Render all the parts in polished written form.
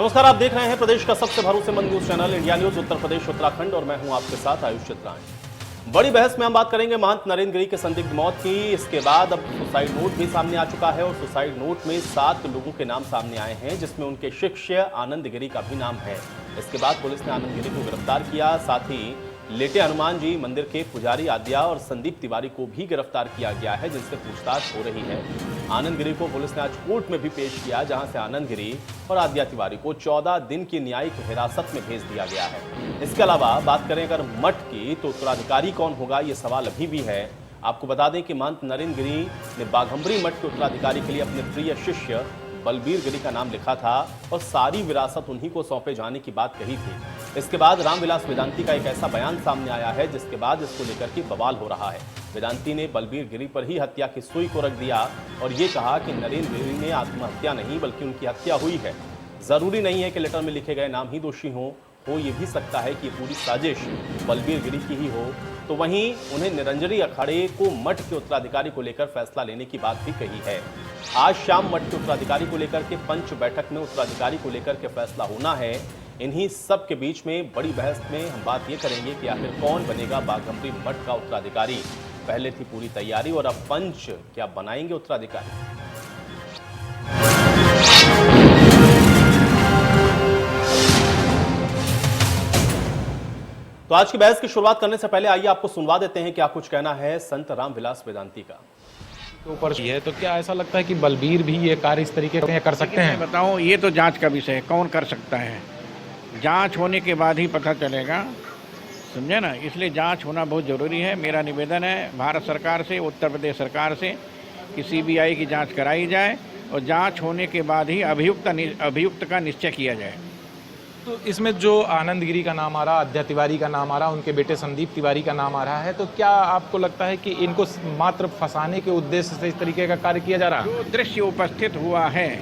नमस्कार, आप देख रहे हैं प्रदेश का सबसे भरोसेमंद news channel India news Uttar Pradesh Uttarakhand और मैं हूं आपके साथ आयुष चित्राणी। बड़ी बहस में हम बात करेंगे महंत नरेंद्र गिरी के संदिग्ध मौत की। इसके बाद अब सुसाइड नोट भी सामने आ चुका है और सुसाइड नोट में 7 लोगों के नाम सामने आए हैं, जिसमें उनके शिष्य आनंद गिरी का भी नाम है। इसके बाद पुलिस ने आनंद गिरी को गिरफ्तार किया। साथ ही लेटे हनुमान जी मंदिर के पुजारी आद्या और संदीप तिवारी को भी गिरफ्तार किया गया है, जिनसे पूछताछ हो रही है। आनंद गिरी को पुलिस ने आज कोर्ट में भी पेश किया, जहां से आनंद गिरी और आद्या तिवारी को 14 दिन की न्यायिक हिरासत में भेज दिया गया है। इसके अलावा बात करें अगर मठ की, तो उत्तराधिकारी कौन होगा, ये सवाल अभी भी है। आपको बता दें कि महंत नरेंद्र गिरी ने बाघंबरी मठ के उत्तराधिकारी के लिए अपने प्रिय शिष्य बलबीर गिरी का नाम लिखा था और सारी विरासत उन्हीं को सौंपे जाने की बात कही थी। इसके बाद रामविलास वेदांती का एक ऐसा बयान सामने आया है, जिसके बाद इसको लेकर के बवाल हो रहा है। वेदांती ने बलबीर गिरी पर ही हत्या की सुई को रख दिया और ये कहा कि नरेंद्र गिरी ने आत्महत्या नहीं बल्कि उनकी हत्या हुई है। जरूरी नहीं है कि लेटर में लिखे गए नाम ही दोषी हो ये भी सकता है कि पूरी साजिश बलबीर गिरी की ही हो। तो वहीं उन्हें निरंजनी अखाड़े को मठ के उत्तराधिकारी को लेकर फैसला लेने की बात भी कही है। आज शाम मठ के उत्तराधिकारी को लेकर के पंच बैठक में उत्तराधिकारी को लेकर के फैसला होना है। इन्हीं सब के बीच में बड़ी बहस में हम बात ये करेंगे कि आखिर कौन बनेगा बाघंबरी मठ का उत्तराधिकारी। पहले थी पूरी तैयारी और अब पंच क्या बनाएंगे उत्तराधिकारी। तो आज की बहस की शुरुआत करने से पहले आइए आपको सुनवा देते हैं क्या कुछ कहना है संत रामविलास वेदांती का। ऊपर है तो क्या ऐसा लगता है कि बलबीर भी ये कार्य इस तरीके से कर सकते हैं? बताऊं, ये तो जांच का विषय है, कौन कर सकता है। जांच होने के बाद ही पता चलेगा, समझे ना। इसलिए जांच होना बहुत ज़रूरी है। मेरा निवेदन है भारत सरकार से, उत्तर प्रदेश सरकार से कि सीबीआई की जांच कराई जाए और जांच होने के बाद ही अभियुक्त का निश्चय किया जाए। तो इसमें जो आनंद गिरी का नाम आ रहा, आद्या तिवारी का नाम आ रहा, उनके बेटे संदीप तिवारी का नाम आ रहा है, तो क्या आपको लगता है कि इनको मात्र फंसाने के उद्देश्य से इस तरीके का कार्य किया जा रहा है? जो दृश्य उपस्थित हुआ है,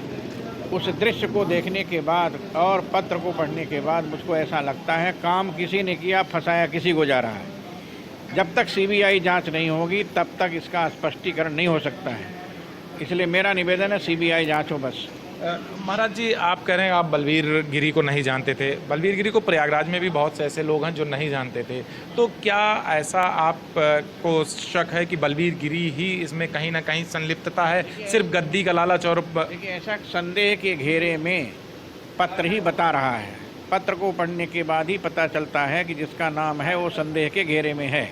उस दृश्य को देखने के बाद और पत्र को पढ़ने के बाद मुझको ऐसा लगता है काम किसी ने किया, फंसाया किसी को जा रहा है। जब तक सीबीआई जांच नहीं होगी तब तक इसका स्पष्टीकरण नहीं हो सकता है। इसलिए मेरा निवेदन है सीबीआई जांच हो बस। महाराज जी, आप कह रहे हैं आप बलबीर गिरी को नहीं जानते थे। बलबीर गिरी को प्रयागराज में भी बहुत से ऐसे लोग हैं जो नहीं जानते थे, तो क्या ऐसा आपको शक है कि बलबीर गिरी ही इसमें कहीं ना कहीं संलिप्तता है, सिर्फ गद्दी का लालच? और देखिए, ऐसा संदेह के घेरे में पत्र ही बता रहा है। पत्र को पढ़ने के बाद ही पता चलता है कि जिसका नाम है वो संदेह के घेरे में है।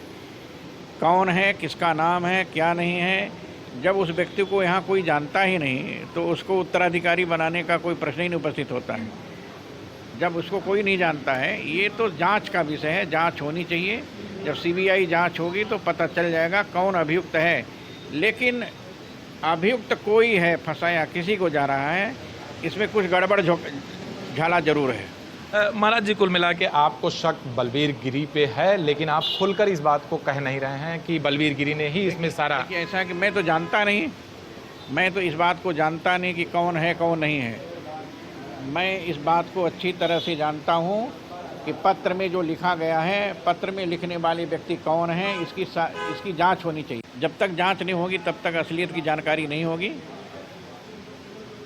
कौन है, किसका नाम है, क्या नहीं है। जब उस व्यक्ति को यहाँ कोई जानता ही नहीं तो उसको उत्तराधिकारी बनाने का कोई प्रश्न ही नहीं उपस्थित होता है। जब उसको कोई नहीं जानता है, ये तो जांच का विषय है, जांच होनी चाहिए। जब सीबीआई जांच होगी तो पता चल जाएगा कौन अभियुक्त है। लेकिन अभियुक्त कोई है, फंसाया किसी को जा रहा है, इसमें कुछ गड़बड़ झाला जरूर है। महाराज जी, कुल मिला के आपको शक बलबीर गिरी पे है, लेकिन आप खुलकर इस बात को कह नहीं रहे हैं कि बलबीर गिरी ने ही इसमें सारा। ऐसा कि मैं तो जानता नहीं, मैं तो इस बात को जानता नहीं कि कौन है कौन नहीं है। मैं इस बात को अच्छी तरह से जानता हूँ कि पत्र में जो लिखा गया है, पत्र में लिखने वाले व्यक्ति कौन है, इसकी जांच होनी चाहिए। जब तक जांच नहीं होगी तब तक असलियत की जानकारी नहीं होगी।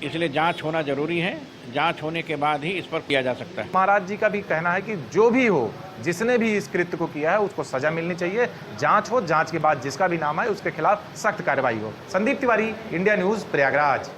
इसलिए जांच होना जरूरी है। जांच होने के बाद ही इस पर किया जा सकता है। महाराज जी का भी कहना है कि जो भी हो, जिसने भी इस कृत्य को किया है उसको सजा मिलनी चाहिए। जांच हो, जांच के बाद जिसका भी नाम आए उसके खिलाफ सख्त कार्रवाई हो। Sandeep Tiwari, India news, Prayagraj.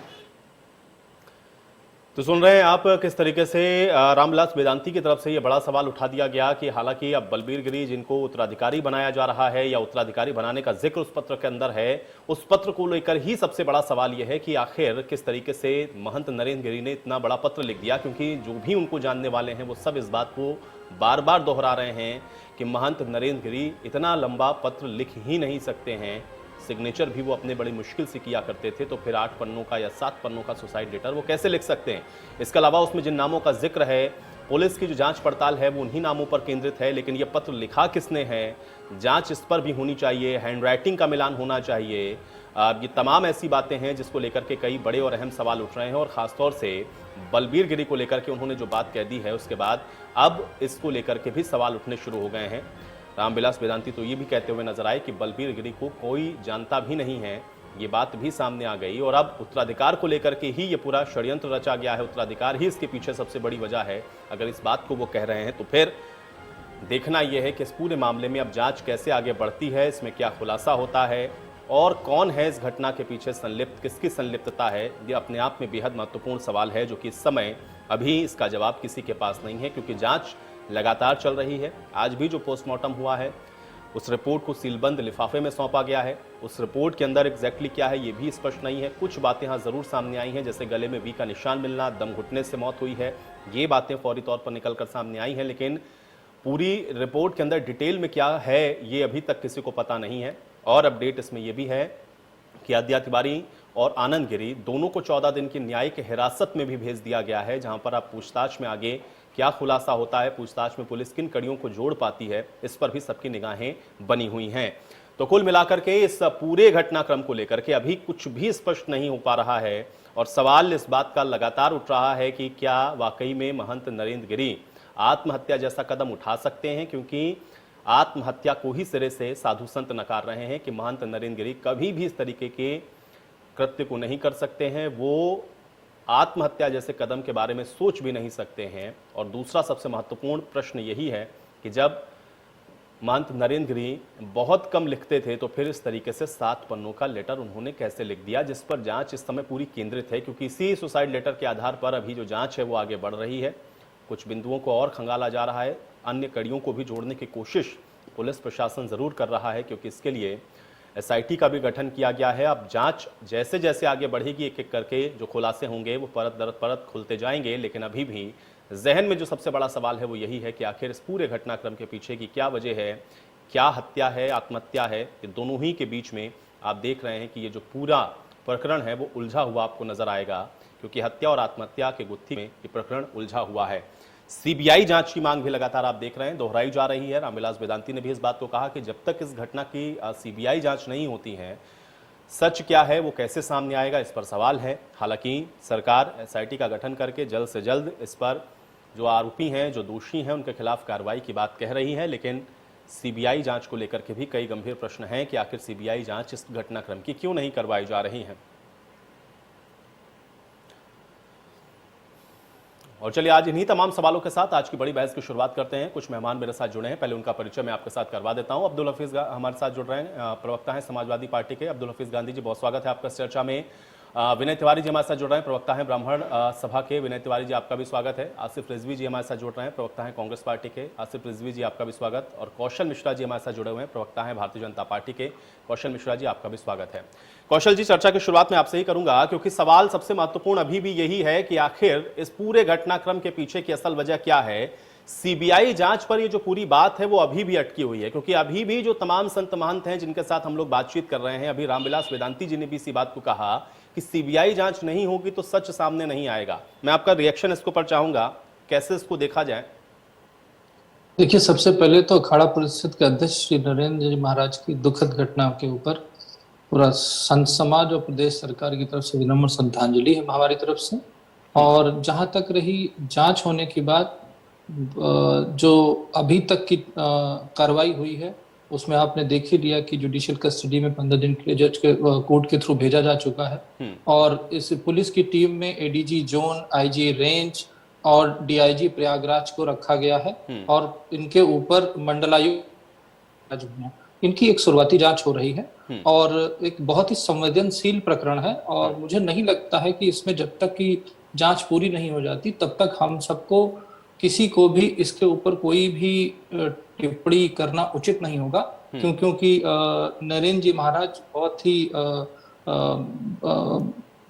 तो सुन रहे हैं आप किस तरीके से रामविलास वेदांती की तरफ से ये बड़ा सवाल उठा दिया गया कि हालांकि अब बलबीर गिरी जिनको उत्तराधिकारी बनाया जा रहा है या उत्तराधिकारी बनाने का जिक्र उस पत्र के अंदर है, उस पत्र को लेकर ही सबसे बड़ा सवाल यह है कि आखिर किस तरीके से महंत नरेंद्र गिरी ने इतना बड़ा पत्र लिख दिया, क्योंकि जो भी उनको जानने वाले हैं वो सब इस बात को बार बार दोहरा रहे हैं कि महंत नरेंद्र गिरी इतना लंबा पत्र लिख ही नहीं सकते हैं। सिग्नेचर भी वो अपने बड़ी मुश्किल से किया करते थे, तो फिर 8 पन्नों का या 7 पन्नों का सुसाइड लेटर वो कैसे लिख सकते हैं। इसके अलावा उसमें जिन नामों का जिक्र है, पुलिस की जो जांच पड़ताल है वो उन्हीं नामों पर केंद्रित है, लेकिन ये पत्र लिखा किसने है, जांच इस पर भी होनी चाहिए। हैंडराइटिंग का मिलान होना चाहिए। ये तमाम ऐसी बातें हैं जिसको लेकर के कई बड़े और अहम सवाल उठ रहे हैं और खासतौर से बलबीर गिरी को लेकर के उन्होंने जो बात कह दी है उसके बाद अब इसको लेकर के भी सवाल उठने शुरू हो गए हैं। रामविलास वेदांती तो ये भी कहते हुए नजर आए कि बलबीर गिरी को कोई जानता भी नहीं है, ये बात भी सामने आ गई और अब उत्तराधिकार को लेकर के ही ये पूरा षड्यंत्र रचा गया है, उत्तराधिकार ही इसके पीछे सबसे बड़ी वजह है। अगर इस बात को वो कह रहे हैं तो फिर देखना यह है कि इस पूरे मामले में अब जांच कैसे आगे बढ़ती है, इसमें क्या खुलासा होता है और कौन है इस घटना के पीछे संलिप्त, किसकी संलिप्तता है, ये अपने आप में बेहद महत्वपूर्ण सवाल है जो कि इस समय अभी इसका जवाब किसी के पास नहीं है, क्योंकि जांच लगातार चल रही है। आज भी जो पोस्टमार्टम हुआ है उस रिपोर्ट को सीलबंद लिफाफे में सौंपा गया है। उस रिपोर्ट के अंदर एग्जैक्टली क्या है ये भी स्पष्ट नहीं है। कुछ बातें यहाँ जरूर सामने आई हैं, जैसे गले में वी का निशान मिलना, दम घुटने से मौत हुई है, ये बातें फौरी तौर पर निकल कर सामने आई हैं, लेकिन पूरी रिपोर्ट के अंदर डिटेल में क्या है ये अभी तक किसी को पता नहीं है। और अपडेट इसमें यह भी है कि आद्या तिवारी और आनंद गिरी दोनों को 14 दिन की न्यायिक हिरासत में भी भेज दिया गया है, जहां पर अब पूछताछ में आगे क्या खुलासा होता है, पूछताछ में पुलिस किन कड़ियों को जोड़ पाती है, इस पर भी सबकी निगाहें बनी हुई हैं। तो कुल मिलाकर के इस पूरे घटनाक्रम को लेकर के अभी कुछ भी स्पष्ट नहीं हो पा रहा है और सवाल इस बात का लगातार उठ रहा है कि क्या वाकई में महंत नरेंद्र गिरी आत्महत्या जैसा कदम उठा सकते हैं, क्योंकि आत्महत्या को ही सिरे से साधु संत नकार रहे हैं कि महंत नरेंद्र गिरी कभी भी इस तरीके के कृत्य को नहीं कर सकते हैं, वो आत्महत्या जैसे कदम के बारे में सोच भी नहीं सकते हैं। और दूसरा सबसे महत्वपूर्ण प्रश्न यही है कि जब महंत नरेंद्र गिरी बहुत कम लिखते थे तो फिर इस तरीके से 7 पन्नों का लेटर उन्होंने कैसे लिख दिया, जिस पर जांच इस समय पूरी केंद्रित है, क्योंकि इसी सुसाइड लेटर के आधार पर अभी जो जांच है वो आगे बढ़ रही है। कुछ बिंदुओं को और खंगाला जा रहा है, अन्य कड़ियों को भी जोड़ने की कोशिश पुलिस प्रशासन जरूर कर रहा है, क्योंकि इसके लिए एसआईटी का भी गठन किया गया है। अब जांच जैसे जैसे आगे बढ़ेगी एक एक करके जो खुलासे होंगे वो परत दर परत खुलते जाएंगे, लेकिन अभी भी जहन में जो सबसे बड़ा सवाल है वो यही है कि आखिर इस पूरे घटनाक्रम के पीछे की क्या वजह है, क्या हत्या है, आत्महत्या है, ये दोनों ही के बीच में आप देख रहे हैं कि ये जो पूरा प्रकरण है वो उलझा हुआ आपको नजर आएगा, क्योंकि हत्या और आत्महत्या के गुत्थी में ये प्रकरण उलझा हुआ है। सीबीआई जांच की मांग भी लगातार आप देख रहे हैं दोहराई जा रही है। रामविलास वेदांती ने भी इस बात को कहा कि जब तक इस घटना की सीबीआई जांच नहीं होती है, सच क्या है वो कैसे सामने आएगा, इस पर सवाल है। हालांकि सरकार एसआईटी का गठन करके जल्द से जल्द इस पर जो आरोपी हैं, जो दोषी हैं, उनके खिलाफ कार्रवाई की बात कह रही है, लेकिन सीबीआई जांच को लेकर के भी कई गंभीर प्रश्न हैं कि आखिर सीबीआई जांच इस घटनाक्रम की क्यों नहीं करवाई जा रही है। और चलिए आज इन्हीं तमाम सवालों के साथ आज की बड़ी बहस की शुरुआत करते हैं। कुछ मेहमान मेरे साथ जुड़े हैं, पहले उनका परिचय मैं आपके साथ करवा देता हूं। अब्दुल हफीज हमारे साथ जुड़ रहे हैं, प्रवक्ता हैं समाजवादी पार्टी के। अब्दुल हफीज गांधी जी, बहुत स्वागत है आपका इस चर्चा में। विनय तिवारी जी हमारे साथ जुड़ रहे हैं, प्रवक्ता हैं ब्राह्मण सभा के। विनय तिवारी जी आपका भी स्वागत है। आसिफ रिजवी जी हमारे साथ जुड़ रहे हैं, प्रवक्ता हैं कांग्रेस पार्टी के। आसिफ रिजवी जी आपका भी स्वागत। और कौशल मिश्रा जी हमारे साथ जुड़े हुए हैं, प्रवक्ता हैं भारतीय जनता पार्टी के। कौशल मिश्रा जी आपका भी स्वागत है। कौशल जी, चर्चा की शुरुआत में आपसे ही करूंगा, क्योंकि सवाल सबसे महत्वपूर्ण अभी भी यही है कि आखिर इस पूरे घटनाक्रम के पीछे की असल वजह क्या है। सीबीआई जांच पर ये जो पूरी बात है वो अभी भी अटकी हुई है, क्योंकि अभी भी जो तमाम संत महंत हैं जिनके साथ हम लोग बातचीत कर रहे हैं, अभी रामविलास वेदांती जी ने भी इसी बात को कहा कि सीबीआई जांच नहीं होगी तो सच सामने नहीं आएगा। मैं आपका रिएक्शन इसके ऊपर चाहूंगा, कैसे इसको देखा जाए। देखिए, सबसे पहले तो अखाड़ा परिषद के अध्यक्ष श्री नरेंद्र जी महाराज की दुखद घटना के ऊपर पूरा संत समाज और प्रदेश सरकार की तरफ से विनम्र श्रद्धांजलि है हमारी तरफ से। और जहां तक रही जांच होने की बात, जो अभी तक की कार्रवाई हुई है उसमें आपने देख ही लिया कि जुडिशियल कस्टडी में 15 दिन के जज के कोर्ट के थ्रू भेजा जा चुका है। और इस पुलिस की टीम में एडीजी जोन, आईजी रेंज और डीआईजी प्रयागराज को रखा गया है और इनके ऊपर मंडलायुक्त, इनकी एक शुरुआती जांच हो रही है और एक बहुत ही संवेदनशील प्रकरण है। और मुझे नहीं लगता है कि इसमें जब तक की जांच पूरी नहीं हो जाती तब तक हम सबको, किसी को भी इसके ऊपर कोई भी टिप्पणी करना उचित नहीं होगा, क्योंकि नरेंद्र जी महाराज बहुत ही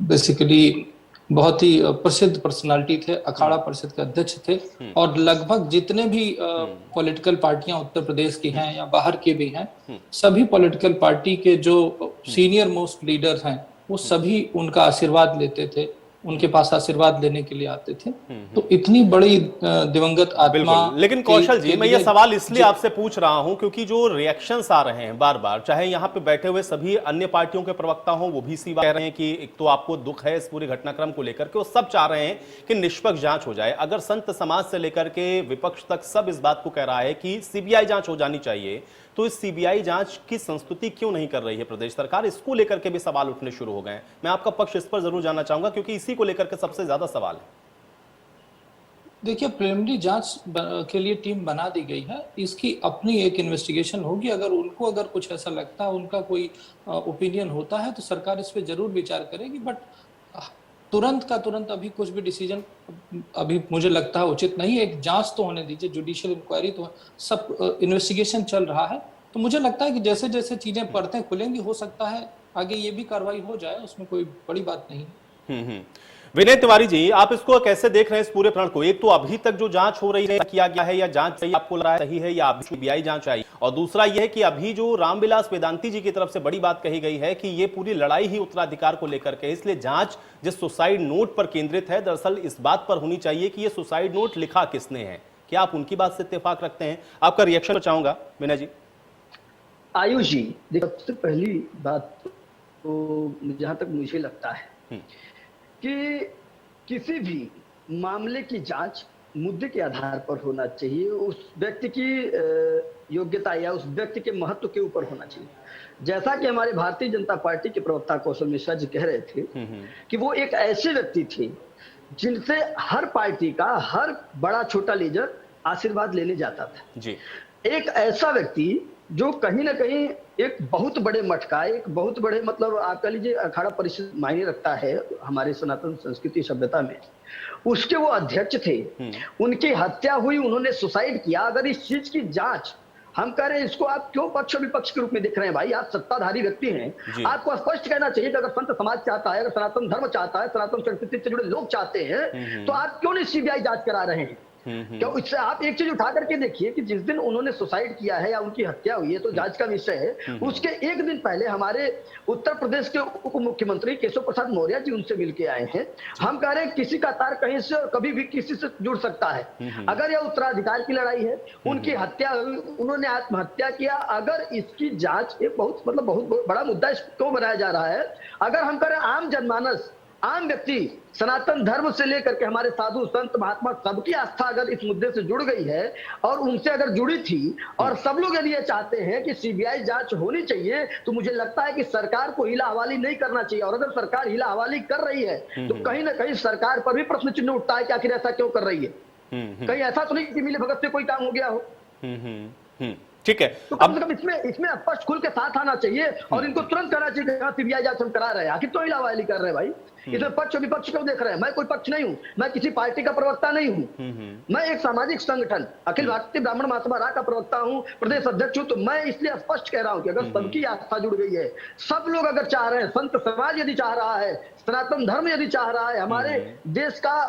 बेसिकली बहुत ही प्रसिद्ध पर्सनालिटी थे, अखाड़ा परिषद के अध्यक्ष थे। और लगभग जितने भी पॉलिटिकल पार्टियां उत्तर प्रदेश की हैं या बाहर के भी हैं, सभी पॉलिटिकल पार्टी के जो सीनियर मोस्ट लीडर्स हैं वो सभी उनका आशीर्वाद लेते थे, उनके पास आशीर्वाद लेने के लिए आते थे। तो इतनी बड़ी दिवंगत आत्मा। लेकिन कौशल जी, मैं ये सवाल इसलिए आपसे पूछ रहा हूं क्योंकि जो रिएक्शंस आ रहे हैं बार बार, चाहे यहाँ पे बैठे हुए सभी अन्य पार्टियों के प्रवक्ता हों, वो भी इसी बात कह रहे हैं कि एक तो आपको दुख है इस पूरे घटनाक्रम को लेकर के, वो सब चाह रहे हैं कि निष्पक्ष जांच हो जाए। अगर संत समाज से लेकर के विपक्ष तक सब इस बात को कह रहा है कि सीबीआई जांच हो जानी चाहिए, तो इस सीबीआई जांच की संस्तुति क्यों नहीं कर रही है प्रदेश सरकार? इसको लेकर के भी सवाल उठने शुरू हो गए हैं। मैं आपका पक्ष इस पर जरूर जानना चाहूंगा, क्योंकि इसी को लेकर के सबसे ज्यादा सवाल है। देखिए, प्रिलिमिनरी जांच के लिए टीम बना दी गई है, इसकी अपनी एक इन्वेस्टिगेशन होगी। अगर कुछ ऐसा लगता है, उनका कोई ओपिनियन होता है, तो सरकार इस पे जरूर विचार करेगी। बट तुरंत का तुरंत अभी कुछ भी डिसीजन अभी मुझे लगता है उचित नहीं है। एक जांच तो होने दीजिए, जुडिशियल इंक्वायरी तो सब इन्वेस्टिगेशन चल रहा है। तो मुझे लगता है कि जैसे जैसे चीजें परतें खुलेंगी, हो सकता है आगे ये भी कार्रवाई हो जाए, उसमें कोई बड़ी बात नहीं है। विनय तिवारी जी, आप इसको कैसे देख रहे हैं, इस पूरे प्रकरण को? एक तो अभी तक जो जांच हो रही है, किया गया है, या जांच सही आपको लग रहा है सही है, या अभी सीबीआई जांच आई? और दूसरा यह है कि अभी जो रामविलास वेदांती जी की तरफ से बड़ी बात कही गई है कि ये पूरी लड़ाई ही उत्तराधिकार को लेकर के, इसलिए जांच जिस सुसाइड नोट पर केंद्रित है, दरअसल इस बात पर होनी चाहिए कि ये सुसाइड नोट लिखा किसने है। क्या आप उनकी बात से इत्तेफाक रखते हैं? आपका रिएक्शन चाहूंगा विनय जी। आयुष जी, देखिए, सबसे पहली बात तो जहां तक मुझे लगता है कि किसी भी मामले की जांच मुद्दे के आधार पर होना चाहिए, उस व्यक्ति की योग्यता या उस व्यक्ति के महत्व के ऊपर होना चाहिए। जैसा कि हमारे भारतीय जनता पार्टी के प्रवक्ता कौशल मिश्रा जी कह रहे थे कि वो एक ऐसे व्यक्ति थे जिनसे हर पार्टी का हर बड़ा छोटा लीडर आशीर्वाद लेने जाता था जी। एक ऐसा व्यक्ति जो कहीं ना कहीं एक बहुत बड़े मठ का, एक बहुत बड़े मतलब आप कह लीजिए अखाड़ा परिषद मायने रखता है हमारे सनातन संस्कृति सभ्यता में, उसके वो अध्यक्ष थे। उनकी हत्या हुई, उन्होंने सुसाइड किया। अगर इस चीज की जांच हम कह रहे हैं, इसको आप क्यों पक्ष विपक्ष के रूप में देख रहे हैं? भाई, आप सत्ताधारी व्यक्ति हैं, आपको स्पष्ट कहना चाहिए कि अगर संत समाज चाहता है, अगर सनातन धर्म चाहता है, सनातन संस्कृति से जुड़े लोग चाहते हैं, तो आप क्यों नहीं सीबीआई जांच करा रहे हैं? क्यों? इससे आप एक चीज उठा करके देखिए कि जिस दिन उन्होंने सुसाइड किया है या उनकी हत्या हुई है तो जांच का विषय है, उसके एक दिन पहले हमारे उत्तर प्रदेश के उप मुख्यमंत्री केशव प्रसाद मौर्य जी उनसे मिलके आए हैं। हम कह रहे हैं किसी का तार कहीं से और कभी भी किसी से जुड़ सकता है। अगर यह उत्तराधिकार की लड़ाई है, उनकी हत्या हुई, उन्होंने आत्महत्या किया, अगर इसकी जांच एक बहुत बहुत बड़ा मुद्दा इसको बनाया जा रहा है। अगर हम कह रहे हैं आम जनमानस, आम व्यक्ति, सनातन धर्म से लेकर के हमारे साधु संत महात्मा सबकी आस्था अगर इस मुद्दे से जुड़ गई है और उनसे अगर जुड़ी थी और सब लोग यदि ये चाहते हैं कि सीबीआई जांच होनी चाहिए, तो मुझे लगता है कि सरकार को हिला हवाली नहीं करना चाहिए। और अगर सरकार हिला हवाली कर रही है तो कहीं ना कहीं सरकार पर भी प्रश्न चिन्ह उठता है कि आखिर ऐसा क्यों कर रही है। कहीं ऐसा तो नहीं कि मिली भगत से कोई काम हो गया हो। ठीक है, तो कम से कम इसमें स्पष्ट खुल के साथ आना चाहिए और इनको तुरंत करना चाहिए कि सीबीआई जांच हम करा रहे हैं। आखिर तो हिलावाली कर रहे हैं भाई, इसमें पक्ष विपक्ष क्यों देख रहे हैं? मैं कोई पक्ष नहीं हूं, मैं किसी पार्टी का प्रवक्ता नहीं हूं, मैं एक सामाजिक संगठन अखिल भारतीय ब्राह्मण महासभा का प्रवक्ता हूं, प्रदेश अध्यक्ष हूं। तो मैं इसलिए स्पष्ट कह रहा हूं कि अगर सबकी आस्था जुड़ गई है, सब लोग अगर चाह रहे हैं, संत समाज यदि चाह रहा है, सनातन धर्म यदि चाह रहा है, हमारे देश का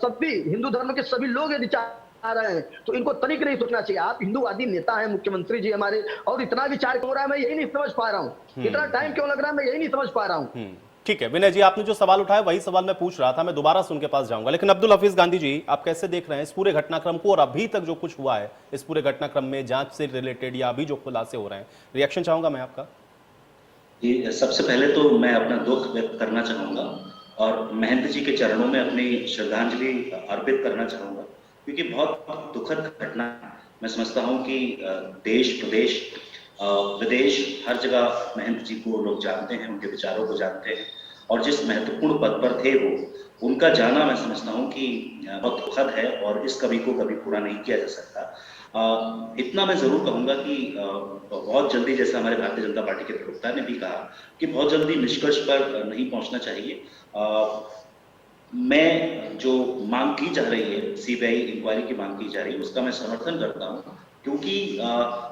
सभी हिंदू धर्म के सभी लोग यदि चाह रहे हैं, तो इनको तनिक नहीं सोचना चाहिए। आप हिंदूवादी नेता हैं, मुख्यमंत्री जी हमारे, और इतना विचार हो रहा है, मैं यही नहीं समझ पा रहा हूं। इतना टाइम क्यों लग रहा है, मैं यही नहीं समझ पा रहा हूं। ठीक है विनय जी, आपने जो सवाल उठाया वही सवाल मैं पूछ रहा था, मैं दोबारा से उनके पास जाऊंगा। लेकिन अब्दुल हफीज गांधी जी, आप कैसे देख रहे हैं इस पूरे घटनाक्रम को और अभी तक जो कुछ हुआ है इस पूरे घटनाक्रम में, जांच से रिलेटेड या अभी जो खुलासे हो रहे हैं? रिएक्शन चाहूंगा मैं आपका। सबसे पहले तो मैं अपना दुख व्यक्त करना चाहूंगा और महंत जी के चरणों में अपनी श्रद्धांजलि अर्पित करना चाहूंगा, क्योंकि बहुत दुखद घटना। मैं समझता हूं कि देश प्रदेश विदेश हर जगह महंत जी को लोग जानते हैं, उनके विचारों को जानते हैं, और जिस महत्वपूर्ण पद पर थे वो, उनका जाना मैं समझता हूं कि बहुत दुखद है और इस कभी को कभी पूरा नहीं किया जा सकता। इतना मैं जरूर कहूंगा कि बहुत जल्दी, जैसे हमारे भारतीय जनता पार्टी के प्रवक्ता ने भी कहा कि बहुत जल्दी निष्कर्ष पर नहीं पहुंचना चाहिए। मैं जो मांग की जा रही है, सीबीआई इंक्वायरी की मांग की जा रही है, उसका मैं समर्थन करता हूं, क्योंकि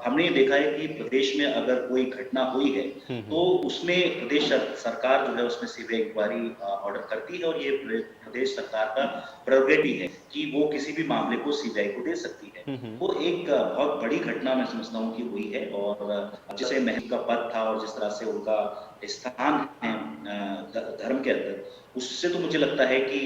हमने देखा है कि प्रदेश में अगर कोई घटना हुई है तो उसमें प्रदेश सरकार जो है उसमें सीबीआई इंक्वायरी ऑर्डर करती है, और ये प्रदेश सरकार का प्रेरोगेटिव है कि वो किसी भी मामले को सीबीआई को दे सकती है। वो एक बहुत बड़ी घटना मैं समझता हूँ कि हुई है, और जिसे महंत का पद था और जिस तरह से उनका स्थान है धर्म के अंदर, उससे तो मुझे लगता है कि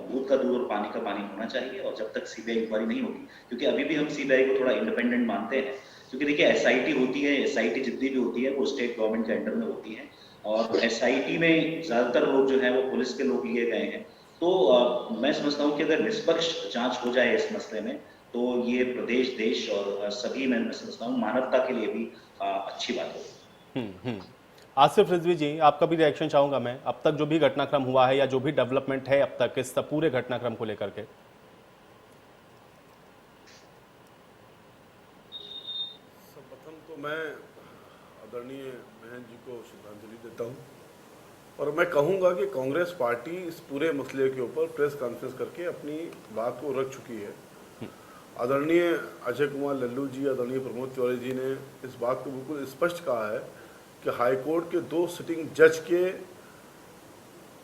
दूध का दूध और पानी का पानी होना चाहिए। और जब तक सीबीआई इंक्वायरी नहीं होगी, क्योंकि अभी भी हम सीबीआई को थोड़ा इंडिपेंडेंट मानते हैं, क्योंकि देखिए एसआईटी होती है, एसआईटी जितनी भी होती है वो स्टेट गवर्नमेंट के अंडर में होती है, और एसआईटी में ज्यादातर लोग जो है वो पुलिस के लोग लिए गए हैं। तो मैं समझता हूँ कि अगर निष्पक्ष जांच हो जाए इस मसले में, तो ये प्रदेश, देश और सभी, मैं समझता हूँ मानवता के लिए भी अच्छी बात होगी। आसिफ रिजवी जी, आपका भी रिएक्शन चाहूंगा मैं, अब तक जो भी घटनाक्रम हुआ है या जो भी डेवलपमेंट है अब तक इस पूरे घटनाक्रम को लेकर के। सर्वप्रथम तो मैं आदरणीय बहन जी को श्रद्धांजलि देता हूं और मैं कहूंगा कि कांग्रेस पार्टी इस पूरे मसले के ऊपर प्रेस कॉन्फ्रेंस करके अपनी बात को रख चुकी है। आदरणीय अजय कुमार लल्लू जी, आदरणीय प्रमोद तिवारी जी ने इस बात को बिल्कुल स्पष्ट कहा है कि हाईकोर्ट के 2 सिटिंग जज के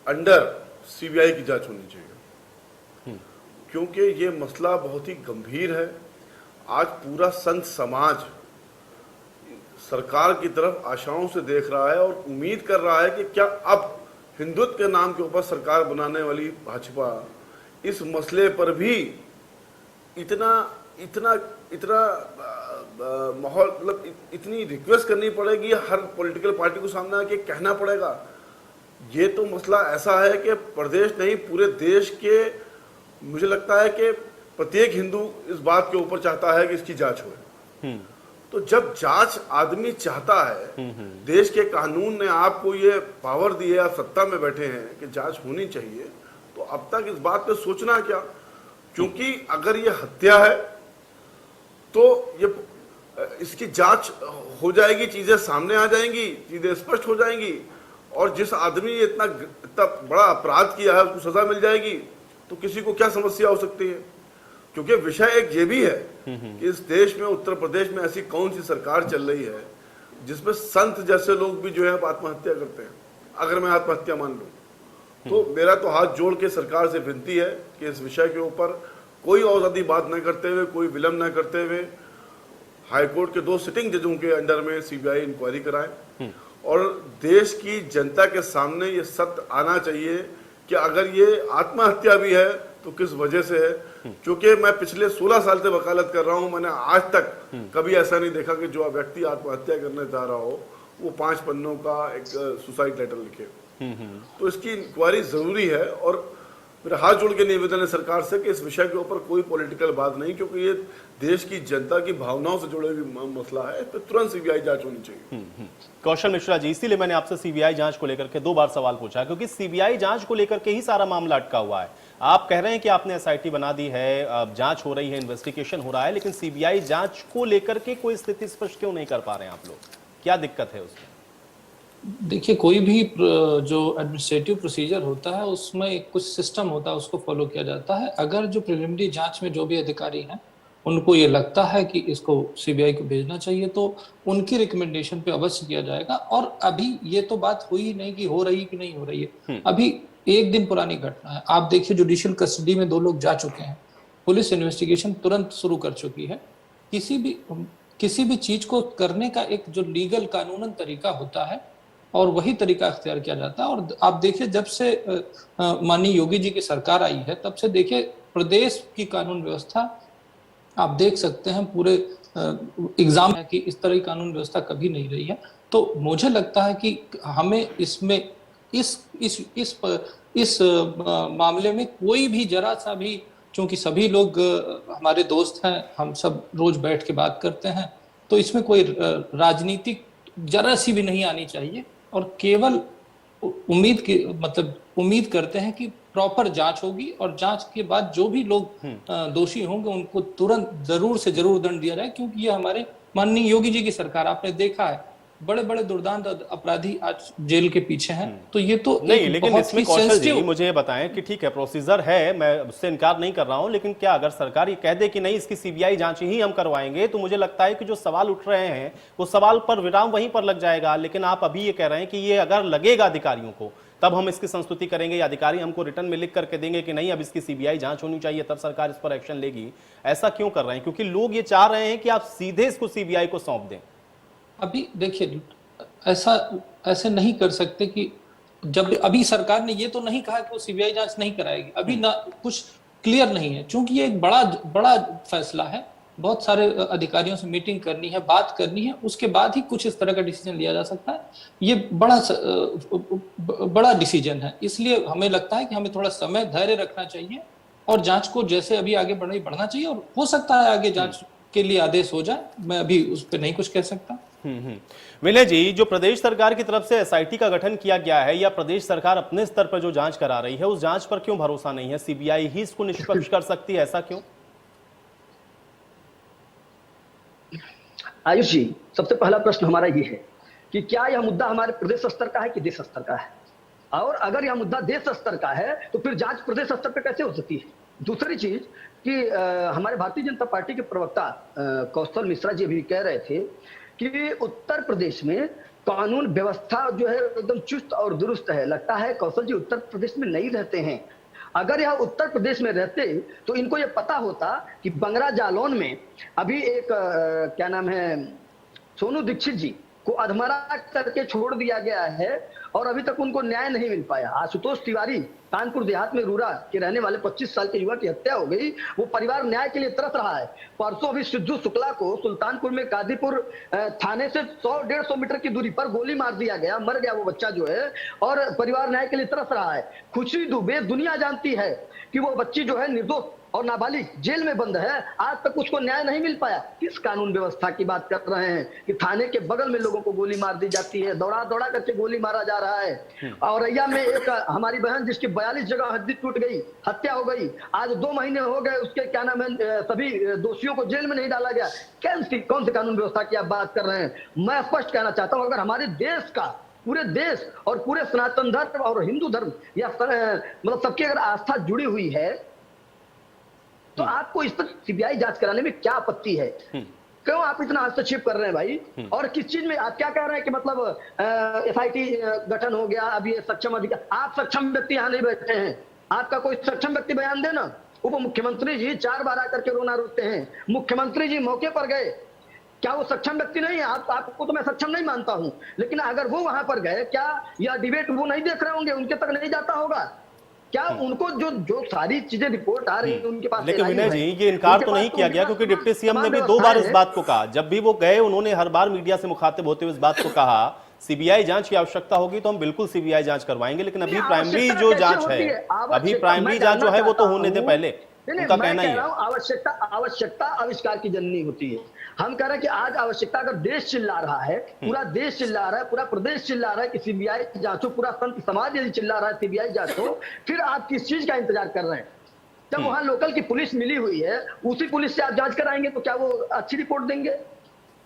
अंडर सीबीआई की जांच होनी चाहिए, क्योंकि ये मसला बहुत ही गंभीर है। आज पूरा संत समाज सरकार की तरफ आशाओं से देख रहा है और उम्मीद कर रहा है कि क्या अब हिंदुत्व के नाम के ऊपर सरकार बनाने वाली भाजपा इस मसले पर भी इतना इतना इतना माहौल, मतलब इतनी रिक्वेस्ट करनी पड़ेगी, हर पॉलिटिकल पार्टी को सामने आके कहना पड़ेगा। ये तो मसला ऐसा है कि प्रदेश नहीं पूरे देश के, मुझे लगता है कि प्रत्येक हिंदू इस बात के ऊपर चाहता है कि इसकी जांच हो। तो जब जांच आदमी चाहता है, देश के कानून ने आपको ये पावर दी है, आप सत्ता में बैठे हैं कि जांच होनी चाहिए, तो अब तक इस बात पे सोचना क्या? क्योंकि अगर ये हत्या है तो ये इसकी जांच हो जाएगी, चीजें सामने आ जाएंगी, चीजें स्पष्ट हो जाएंगी और जिस आदमी ने इतना बड़ा अपराध किया है उसको सजा मिल जाएगी, तो किसी को क्या समस्या हो सकती है? क्योंकि विषय एक ये भी है कि इस देश में, उत्तर प्रदेश में ऐसी कौन सी सरकार चल रही है जिसमें संत जैसे लोग भी जो है आत्महत्या करते हैं। अगर मैं आत्महत्या मान लूं तो मेरा तो हाथ जोड़ के सरकार से विनती है कि इस विषय के ऊपर कोई और ज्यादा बात न करते हुए, कोई विलंब न करते हुए हाईकोर्ट के 2 सिटिंग जजों के अंडर में सीबीआई इंक्वायरी कराए और देश की जनता के सामने ये सत्य आना चाहिए कि अगर ये आत्महत्या भी है तो किस वजह से है। क्योंकि मैं पिछले 16 साल से वकालत कर रहा हूं, मैंने आज तक कभी ऐसा नहीं देखा कि जो व्यक्ति आत्महत्या करना चाह रहा हो वो 5 पन्नों का एक सुसाइड लेटर लिखे। तो इसकी इंक्वायरी जरूरी है और मेरा हाथ जोड़ के निवेदन है सरकार से कि इस विषय के ऊपर कोई पॉलिटिकल बात नहीं, क्योंकि ये देश की जनता की भावनाओं से जुड़े हुए मसला है, तो तुरंत सीबीआई जांच होनी चाहिए। कौशल मिश्रा जी, इसीलिए मैंने आपसे सीबीआई जांच को लेकर के 2 बार सवाल पूछा, क्योंकि सीबीआई जांच को लेकर के ही सारा मामला अटका हुआ है। आप कह रहे हैं कि आपने एसआईटी बना दी है, जांच हो रही है, इन्वेस्टिगेशन हो रहा है, लेकिन सीबीआई जांच को लेकर के कोई स्थिति स्पष्ट क्यों नहीं कर पा रहे हैं आप लोग? क्या दिक्कत है उसमें? देखिए, कोई भी जो एडमिनिस्ट्रेटिव प्रोसीजर होता है उसमें एक कुछ सिस्टम होता है, उसको फॉलो किया जाता है। अगर जो प्रिलिमिनरी जांच में जो भी अधिकारी हैं उनको ये लगता है कि इसको सीबीआई को भेजना चाहिए तो उनकी रिकमेंडेशन पे अवश्य किया जाएगा। और अभी ये तो बात हुई नहीं कि हो रही कि नहीं हो रही है, अभी 1 दिन पुरानी घटना है। आप देखिए, जुडिशियल कस्टडी में 2 लोग जा चुके हैं, पुलिस इन्वेस्टिगेशन तुरंत शुरू कर चुकी है। किसी भी चीज को करने का एक जो लीगल कानूनन तरीका होता है और वही तरीका अख्तियार किया जाता है। और आप देखिए, जब से माननीय योगी जी की सरकार आई है तब से देखिए प्रदेश की कानून व्यवस्था आप देख सकते हैं, पूरे एग्जाम है कि इस तरह की कानून व्यवस्था कभी नहीं रही है। तो मुझे लगता है कि हमें इसमें इस मामले में कोई भी जरा सा भी, क्योंकि सभी लोग हमारे दोस्त हैं, हम सब रोज बैठ के बात करते हैं, तो इसमें कोई राजनीतिक जरा सी भी नहीं आनी चाहिए और केवल उम्मीद करते हैं कि प्रॉपर जांच होगी और जांच के बाद जो भी लोग दोषी होंगे उनको तुरंत जरूर से जरूर दंड दिया जाए। क्योंकि ये हमारे माननीय योगी जी की सरकार, आपने देखा है बड़े बड़े दुर्दांत अपराधी आज जेल के पीछे हैं। तो ये तो नहीं, लेकिन इसमें कौशल जी मुझे ये बताएं कि ठीक है प्रोसीजर है, मैं उससे इनकार नहीं कर रहा हूं, लेकिन क्या अगर सरकार ये कह दे कि नहीं इसकी सीबीआई जांच ही हम करवाएंगे, तो मुझे लगता है कि जो सवाल उठ रहे हैं वो सवाल पर विराम वहीं पर लग जाएगा। लेकिन आप अभी ये कह रहे हैं कि ये अगर लगेगा अधिकारियों को तब हम इसकी संस्तुति करेंगे, या अधिकारी हमको रिटर्न में लिख करके देंगे कि नहीं अब इसकी सीबीआई जांच होनी चाहिए, तब सरकार इस पर एक्शन लेगी। ऐसा क्यों कर रहे हैं? क्योंकि लोग ये चाह रहे हैं कि आप सीधे इसको सीबीआई को सौंप दें। अभी देखिए, ऐसे नहीं कर सकते कि जब अभी सरकार ने ये तो नहीं कहा कि वो सीबीआई जांच नहीं कराएगी, अभी ना कुछ क्लियर नहीं है, क्योंकि ये एक बड़ा फैसला है। बहुत सारे अधिकारियों से मीटिंग करनी है, बात करनी है, उसके बाद ही कुछ इस तरह का डिसीजन लिया जा सकता है। ये बड़ा डिसीजन है, इसलिए हमें लगता है कि हमें थोड़ा समय धैर्य रखना चाहिए और जांच को जैसे अभी आगे बढ़ना चाहिए, और हो सकता है आगे जांच के लिए आदेश हो जाए। मैं अभी उस पर नहीं कुछ कह सकता। विनय जी, जो प्रदेश सरकार की तरफ से एसआईटी का गठन किया गया है, या प्रदेश सरकार अपने स्तर पर जो जांच करा रही है, उस जांच पर क्यों भरोसा नहीं है? सीबीआई ही इसको निष्पक्ष कर सकती है, ऐसा क्यों? आयुष जी, सबसे पहला प्रश्न हमारा ये है कि क्या यह मुद्दा हमारे प्रदेश स्तर का है कि देश स्तर का है? और अगर यह मुद्दा देश स्तर का है तो फिर जांच प्रदेश स्तर पर कैसे हो सकती है? दूसरी चीज कि हमारे भारतीय जनता पार्टी के प्रवक्ता कौशल मिश्रा जी भी कह रहे थे कि उत्तर प्रदेश में कानून व्यवस्था जो है एकदम चुस्त और दुरुस्त है। लगता है कौशल जी उत्तर प्रदेश में नहीं रहते हैं। अगर यह उत्तर प्रदेश में रहते तो इनको यह पता होता कि बंगरा जालौन में अभी एक क्या नाम है, सोनू दीक्षित जी को अधमरा करके छोड़ दिया गया है और अभी तक उनको न्याय नहीं मिल पाया। आशुतोष तिवारी कानपुर देहात में रूरा के रहने वाले 25 साल के युवक की हत्या हो गई, वो परिवार न्याय के लिए तरस रहा है। परसों अभी सिद्धू शुक्ला को सुल्तानपुर में कादीपुर थाने से 100-150 मीटर की दूरी पर गोली मार दिया गया, मर गया वो बच्चा जो है, और परिवार न्याय के लिए तरस रहा है। खुशी दुबे, दुनिया जानती है कि वो बच्ची जो है निर्दोष और नाबालिग जेल में बंद है, आज तक उसको न्याय नहीं मिल पाया। किस कानून व्यवस्था की बात कर रहे हैं कि थाने के बगल में लोगों को गोली मार दी जाती है, दौड़ा दौड़ा करके गोली मारा जा रहा है। औरैया में एक हमारी बहन जिसकी 42 जगह हड्डी टूट गई, हत्या हो गई, आज 2 महीने हो गए, उसके क्या नाम है, सभी दोषियों को जेल में नहीं डाला गया। कौन सी कानून व्यवस्था की आप बात कर रहे हैं? मैं स्पष्ट कहना चाहता हूं, अगर हमारे देश का, पूरे देश और पूरे सनातन धर्म और हिंदू धर्म या मतलब सबकी अगर आस्था जुड़ी हुई है तो आपको इस पर सीबीआई जांच कराने में क्या आपत्ति है? क्यों आप इतना हस्तक्षेप कर रहे हैं भाई? और किस चीज में आप क्या कह रहे हैं कि मतलब एसआईटी गठन हो गया, अब ये सक्षम अधिकारी? आप सक्षम व्यक्ति यहाँ नहीं बैठे हैं, आपका कोई सक्षम व्यक्ति बयान देना। उप मुख्यमंत्री जी 4 बार आकर के रोना रोते हैं, मुख्यमंत्री जी मौके पर गए, क्या वो सक्षम व्यक्ति नहीं है? आपको तो मैं सक्षम नहीं मानता हूं, लेकिन अगर वो वहां पर गए, क्या यह डिबेट वो नहीं देख रहे होंगे? उनके तक नहीं जाता होगा क्या? उनको जो सारी चीजें रिपोर्ट आ रही है उनके पास। लेकिन विनय जी, ये इनकार तो नहीं किया गया, क्योंकि डिप्टी सीएम ने भी 2 बार इस बात को कहा। जब भी वो गए, उन्होंने हर बार मीडिया से मुखातिब होते हुए इस बात को कहा, सीबीआई जांच की आवश्यकता होगी तो हम बिल्कुल सीबीआई जांच करवाएंगे, लेकिन अभी प्राइमरी जो जांच है, अभी प्राइमरी जांच जो है वो तो होने दे पहले, उनका कहना ही है। आवश्यकता आविष्कार की जननी होती है। हम कह रहे हैं कि आज आवश्यकता, अगर देश चिल्ला रहा है, पूरा देश चिल्ला रहा है, पूरा प्रदेश चिल्ला रहा है कि सीबीआई जांचो, पूरा संत समाज यदि चिल्ला रहा है सीबीआई जांचो, फिर आप किस चीज का इंतजार कर रहे हैं? जब वहां लोकल की पुलिस मिली हुई है, उसी पुलिस से आप जांच कराएंगे तो क्या वो अच्छी रिपोर्ट देंगे?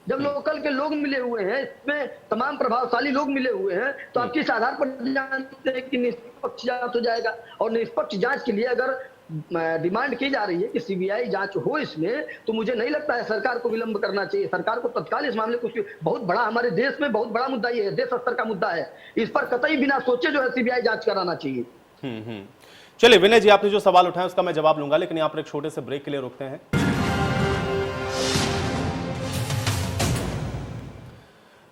जब लोकल के लोग मिले हुए हैं, इसमें तमाम प्रभावशाली लोग मिले हुए हैं, तो आप किस आधार पर जानते हैं कि निष्पक्ष जांच हो जाएगा? और निष्पक्ष जांच के लिए अगर डिमांड की जा रही है कि सीबीआई जांच हो इसमें, तो मुझे नहीं लगता है सरकार को विलंब करना चाहिए। सरकार को तत्काल इस मामले को, बहुत बड़ा हमारे देश में बहुत बड़ा मुद्दा ये है, देश स्तर का मुद्दा है, इस पर कतई बिना सोचे जो है सीबीआई जांच कराना चाहिए। चलिए विनय जी, आपने जो सवाल उठाया उसका मैं जवाब लूंगा, लेकिन यहाँ पर एक छोटे से ब्रेक के लिए रुकते हैं।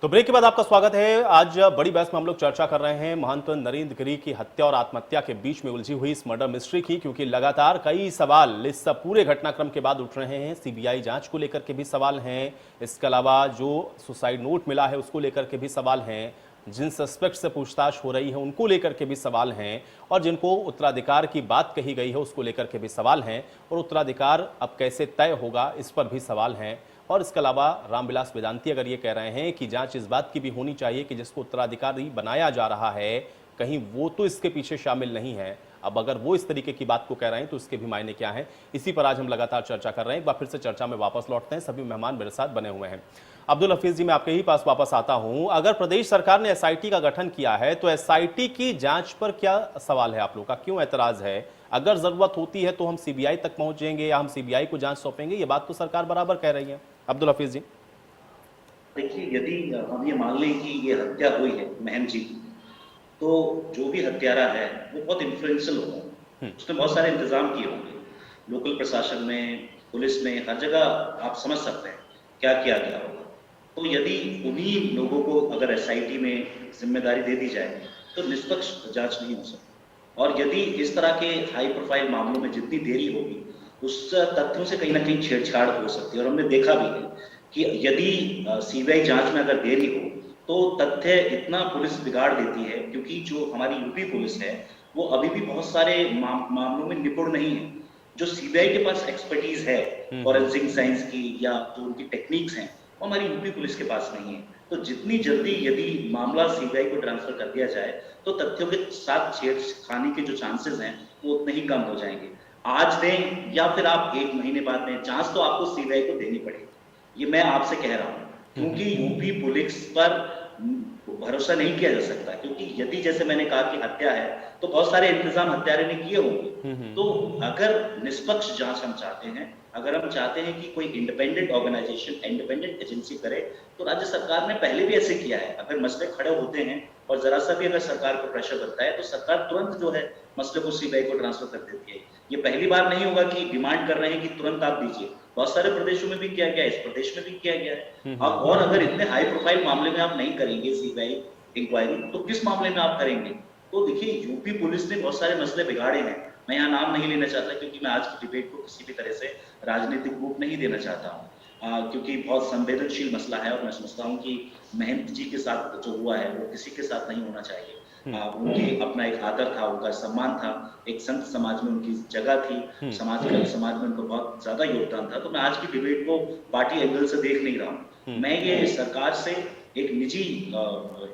तो ब्रेक के बाद आपका स्वागत है। आज बड़ी बहस में हम लोग चर्चा कर रहे हैं महंत नरेंद्र गिरी की हत्या और आत्महत्या के बीच में उलझी हुई इस मर्डर मिस्ट्री की, क्योंकि लगातार कई सवाल इस पूरे घटनाक्रम के बाद उठ रहे हैं। सीबीआई जांच को लेकर के भी सवाल हैं, इसके अलावा जो सुसाइड नोट मिला है उसको लेकर के भी सवाल हैं, जिन सस्पेक्ट से पूछताछ हो रही है उनको लेकर के भी सवाल हैं, और जिनको उत्तराधिकार की बात कही गई है उसको लेकर के भी सवाल हैं, और उत्तराधिकार अब कैसे तय होगा इस पर भी सवाल हैं। और इसके अलावा रामविलास वेदांती अगर ये कह रहे हैं कि जांच इस बात की भी होनी चाहिए कि जिसको उत्तराधिकारी बनाया जा रहा है कहीं वो तो इसके पीछे शामिल नहीं है। अब अगर वो इस तरीके की बात को कह रहे हैं तो इसके भी मायने क्या हैं, इसी पर आज हम लगातार चर्चा कर रहे हैं। एक बार फिर से चर्चा में वापस लौटते हैं, सभी मेहमान मेरे साथ बने हुए हैं। अब्दुल हफीज जी, मैं आपके ही पास वापस आता हूं। अगर प्रदेश सरकार ने एसआईटी का गठन किया है तो एसआईटी की जांच पर क्या सवाल है आप लोग का, क्यों एतराज है? अगर जरूरत होती है तो हम सीबीआई तक पहुंचेंगे या हम सीबीआई को जांच सौंपेंगे, ये बात तो सरकार बराबर कह रही है। अब्दुल हफीज जी, देखिए, यदि हम ये मान लें कि ये हत्या हुई है महम जी की, तो जो भी हत्यारा है वो बहुत इन्फ्लुएंशियल होगा, उसने बहुत सारे इंतजाम किए होंगे, लोकल प्रशासन में, पुलिस में, हर जगह आप समझ सकते हैं क्या किया गया होगा। तो यदि उन्हीं लोगों को अगर एसआईटी में जिम्मेदारी दे दी जाए तो निष्पक्ष जांच नहीं हो सकती। और यदि इस तरह के हाई प्रोफाइल मामलों में जितनी देरी होगी उस तथ्यों से कहीं ना कहीं छेड़छाड़ हो सकती है। और हमने देखा भी है कि यदि सीबीआई जांच में अगर देरी हो तो तथ्य इतना पुलिस बिगाड़ देती है, क्योंकि जो हमारी यूपी पुलिस है वो अभी भी बहुत सारे मामलों में निपुण नहीं है। जो सीबीआई के पास एक्सपर्टीज है फॉरेंसिक साइंस की या जो उनकी टेक्निक्स हैं, वो हमारी यूपी पुलिस के पास नहीं है। तो जितनी जल्दी यदि मामला सीबीआई को ट्रांसफर कर दिया जाए तो तथ्यों के साथ छेड़खानी के जो चांसेस हैं वो उतने ही कम हो जाएंगे। आज दें या फिर आप 1 महीने बाद दें, चांस तो आपको सीबीआई को देनी पड़ेगी, ये मैं आपसे कह रहा हूं, क्योंकि यूपी पुलिस पर भरोसा नहीं किया जा सकता। क्योंकि यदि जैसे मैंने कहा कि हत्या है तो बहुत सारे इंतजाम हत्यारे ने किए होंगे। तो अगर निष्पक्ष जांच हम चाहते हैं, अगर हम चाहते हैं कि कोई इंडिपेंडेंट ऑर्गेनाइजेशन, इंडिपेंडेंट एजेंसी करे, तो राज्य सरकार ने पहले भी ऐसे किया है। अगर मसले खड़े होते हैं और जरा सा भी अगर सरकार को प्रेशर बनता है तो सरकार तुरंत जो है मसले को सीबीआई को ट्रांसफर कर देती है। ये पहली बार नहीं होगा कि डिमांड कर रहे हैं कि तुरंत आप दीजिए, बहुत सारे प्रदेशों में भी किया गया है, इस प्रदेश में भी किया गया है। और अगर इतने हाई प्रोफाइल मामले में आप नहीं करेंगे सीबीआई इंक्वायरी, तो किस मामले में आप करेंगे? तो देखिए, यूपी पुलिस ने बहुत सारे मसले बिगाड़े हैं। मैं यहाँ नाम नहीं लेना चाहता क्योंकि मैं आज की डिबेट को किसी भी तरह से राजनीतिक रूप नहीं देना चाहता हूँ, क्योंकि बहुत संवेदनशील मसला है और मैं समझता हूँ कि महंत जी के साथ जो हुआ है वो किसी के साथ नहीं होना चाहिए। उनकी अपना एक आदर था, उनका सम्मान था, एक संत समाज में उनकी जगह थी, समाज में उनको बहुत ज्यादा योगदान था। तो मैं आज की डिबेट को पार्टी एंगल से देख नहीं रहा हूँ। मैं ये सरकार से एक निजी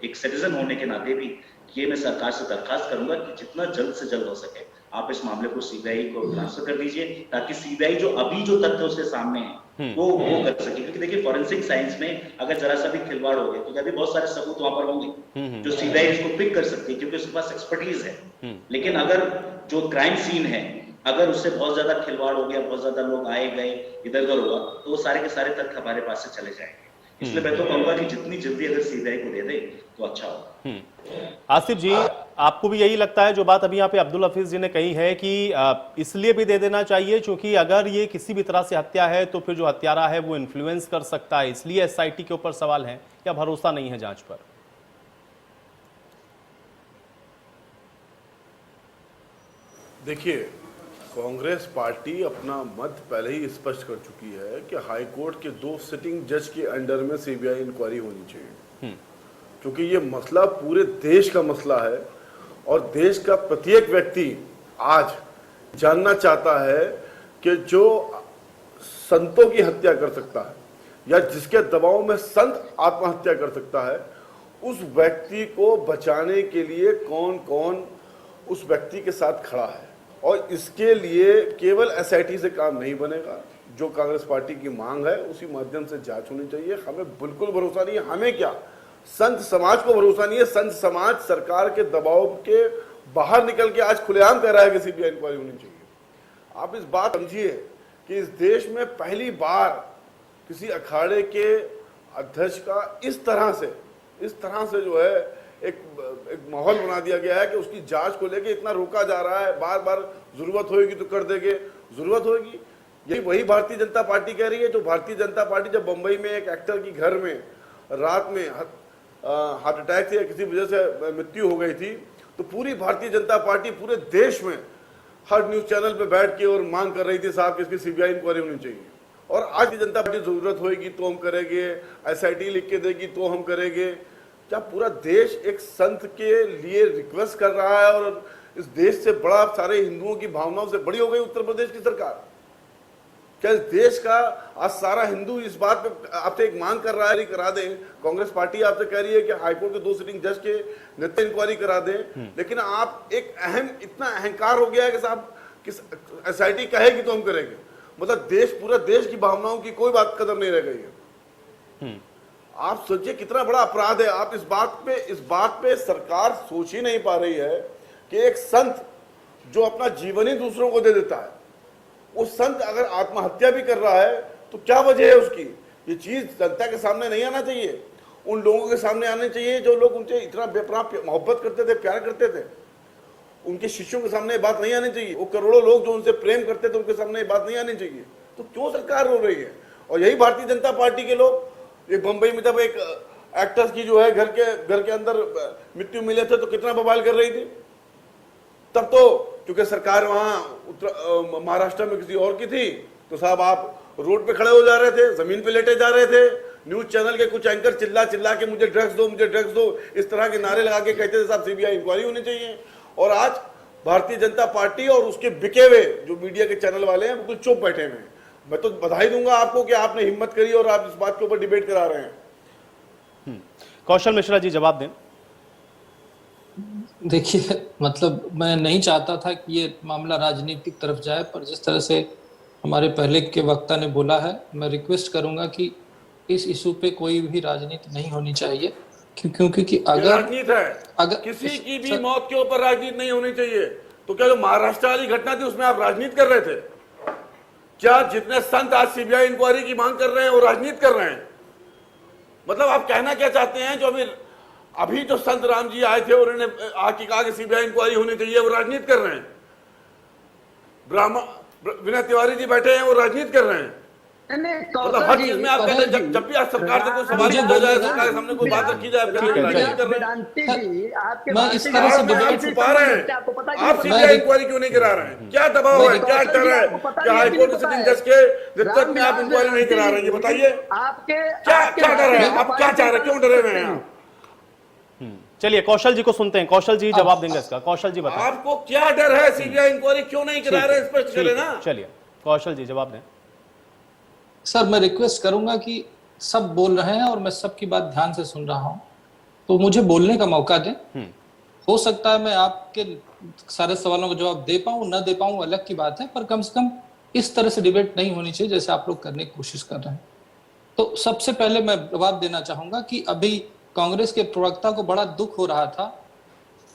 एक सिटीजन होने के नाते भी ये मैं सरकार से दरखास्त करूंगा कि जितना जल्द से जल्द हो सके आप इस मामले को सीबीआई को ट्रांसफर कर दीजिए, ताकि सीबीआई जो अभी जो तथ्य उसके सामने है वो कर सके। क्योंकि देखिए, फॉरेंसिक साइंस में अगर जरा सा भी खिलवाड़ हो गया तो अभी बहुत सारे सबूत वहां पर होंगे जो सीबीआई इसको पिक कर सकती है, क्योंकि उसके पास एक्सपर्टीज है। लेकिन अगर जो क्राइम सीन है, अगर उससे बहुत ज्यादा खिलवाड़ हो गया, बहुत ज्यादा लोग आए गए, इधर उधर हुआ, तो वो सारे के सारे तथ्य हमारे पास से चले जाएंगे। इसलिए मैं तो कहूंगा कि जितनी जल्दी अगर सीबीआई को दे दे तो अच्छा होगा। आसिफ जी, आपको भी यही लगता है जो बात अभी यहाँ पे अब्दुल हफीज जी ने कही है कि इसलिए भी दे देना चाहिए क्योंकि अगर ये किसी भी तरह से हत्या है तो फिर जो हत्यारा है वो इन्फ्लुएंस कर सकता है, इसलिए एसआईटी के ऊपर सवाल है या भरोसा नहीं है जांच पर? देखिए, कांग्रेस पार्टी अपना मत पहले ही स्पष्ट कर चुकी है कि हाई कोर्ट के 2 सिटिंग जज के अंडर में सीबीआई इंक्वायरी होनी चाहिए, क्योंकि ये मसला पूरे देश का मसला है और देश का प्रत्येक व्यक्ति आज जानना चाहता है कि जो संतों की हत्या कर सकता है या जिसके दबाव में संत आत्महत्या कर सकता है, उस व्यक्ति को बचाने के लिए कौन कौन उस व्यक्ति के साथ खड़ा है। और इसके लिए केवल एसआईटी से काम नहीं बनेगा, जो कांग्रेस पार्टी की मांग है उसी माध्यम से जांच होनी चाहिए। हमें बिल्कुल भरोसा नहीं है, हमें क्या, संत समाज को भरोसा नहीं है। संत समाज सरकार के दबाव के बाहर निकल के आज खुलेआम कह रहा है कि सीबीआई इंक्वायरी होनी चाहिए। आप इस बात समझिए कि इस देश में पहली बार किसी अखाड़े के अध्यक्ष का इस तरह से जो है एक माहौल बना दिया गया है कि उसकी जांच को लेके इतना रोका जा रहा है। बार बार जरूरत होगी तो कर देंगे, जरूरत होगी। यही वही भारतीय जनता पार्टी कह रही है जो भारतीय जनता पार्टी जब बंबई में एक एक्टर की घर में रात में हार्ट अटैक से या किसी वजह से मृत्यु हो गई थी, तो पूरी भारतीय जनता पार्टी पूरे देश में हर न्यूज चैनल पे बैठ के और मांग कर रही थी साहब कि इसकी सीबीआई इंक्वायरी होनी चाहिए। और आज की जनता पार्टी जरूरत होगी तो हम करेंगे, एसआईटी लिख के देगी तो हम करेंगे। क्या पूरा देश एक संत के लिए रिक्वेस्ट कर रहा है और इस देश से बड़ा सारे हिंदुओं की भावनाओं से बड़ी हो गई उत्तर प्रदेश की सरकार? क्या इस देश का आज सारा हिंदू इस बात पे आपसे एक मांग कर रहा है करा दें? कांग्रेस पार्टी आपसे कह रही है कि हाईकोर्ट के 2 सिटिंग जज के नेतृत्व इंक्वायरी करा दें, लेकिन आप एक इतना अहंकार हो गया है कि साहब किस एसआईटी कहेगी तो हम करेंगे। मतलब पूरा देश की भावनाओं की कोई बात कदर नहीं रह गई है। आप सोचिए कितना बड़ा अपराध है। आप इस बात पे सरकार सोच ही नहीं पा रही है कि एक संत जो अपना जीवन ही दूसरों को दे देता है, वो संत अगर आत्महत्या भी कर रहा है तो क्या वजह है उसकी? ये चीज जनता के सामने नहीं आना चाहिए, उन लोगों के सामने आने चाहिए जो लोग उनसे इतना बेपनाह मोहब्बत करते थे, प्यार करते थे। उनके शिष्यों के सामने बात नहीं आनी चाहिए। वो करोड़ों लोग जो उनसे प्रेम करते थे उनके सामने बात नहीं आनी चाहिए। तो क्यों सरकार रो रही है? और यही भारतीय जनता पार्टी के लोग एक बंबई में जब एक एक्टर्स की जो है घर के अंदर मृत्यु मिले थे तो कितना बवाल कर रही थी। तब तो क्योंकि सरकार वहां महाराष्ट्र में किसी और की थी तो साहब आप रोड पे खड़े हो जा रहे थे, जमीन पे लेटे जा रहे थे। न्यूज चैनल के कुछ एंकर चिल्ला के मुझे ड्रग्स दो, इस तरह के नारे लगा के कहते थे साहब सीबीआई इंक्वायरी होनी चाहिए। और आज भारतीय जनता पार्टी और उसके बिके हुए जो मीडिया के चैनल वाले हैं बिल्कुल चुप बैठे हुए हैं। मैं तो बधाई दूंगा आपको कि आपने हिम्मत करी और आप इस बात के ऊपर डिबेट करा रहे हैं। कौशल मिश्रा जी जवाब दें। देखिए, मतलब मैं नहीं चाहता था कि ये मामला राजनीतिक तरफ जाए, पर जिस तरह से हमारे पहले के वक्ता ने बोला है, मैं रिक्वेस्ट करूंगा कि इस इशू पे कोई भी राजनीति नहीं होनी चाहिए, क्योंकि कि अगर राजनीति है, अगर किसी की भी मौत के ऊपर राजनीति नहीं होनी चाहिए। तो क्या जो महाराष्ट्र वाली घटना थी उसमें आप राजनीति कर रहे थे? क्या जितने संत आज सीबीआई इंक्वायरी की मांग कर रहे हैं वो राजनीति कर रहे हैं? मतलब आप कहना क्या चाहते हैं? जो अभी जो संत राम जी आए थे और उन्होंने आके कहा कि सीबीआई इंक्वायरी होनी चाहिए, वो राजनीति कर रहे हैं। ब्राह्मण विनय तिवारी जी बैठे हैं, वो राजनीति कर रहे हैं। मतलब हर चीज में आप कहते हैं जब भी आज सरकार से कोई सवाल पूछा जाए, सरकार के सामने कोई बात रखी जाए, मैं इस तरह से आप छुपा रहे हैं। आप सीबीआई इंक्वायरी क्यों नहीं करा रहे हैं? क्या दबाव है, क्या डर है कि हाईकोर्ट के सिटिंग जज के नेतृत्व में आप इंक्वायरी नहीं करा रहे हैं? ये बताइए, क्या डर है? आप क्या चाह रहे हैं? क्यों डरे हुए हैं आप? चलिए कौशल जी को सुनते हैं। कौशल जी जवाब देंगे इसका। कौशल जी बताएं, आपको क्या डर है? सीबीआई इंक्वायरी क्यों नहीं करा रहे? स्पष्ट करें ना। चलिए कौशल जी जवाब दें। सर, मैं रिक्वेस्ट करूंगा कि सब बोल रहे हैं और मैं सबकी बात ध्यान से सुन रहा हूं, तो मुझे बोलने का मौका दें। हो सकता है मैं आपके सारे सवालों का जवाब दे पाऊं, ना दे पाऊं, अलग की बात है, पर कम से कम इस तरह से डिबेट नहीं होनी चाहिए जैसे आप लोग करने की कोशिश कर रहे हैं। तो सबसे पहले मैं जवाब देना चाहूंगा कि अभी कांग्रेस के प्रवक्ता को बड़ा दुख हो रहा था।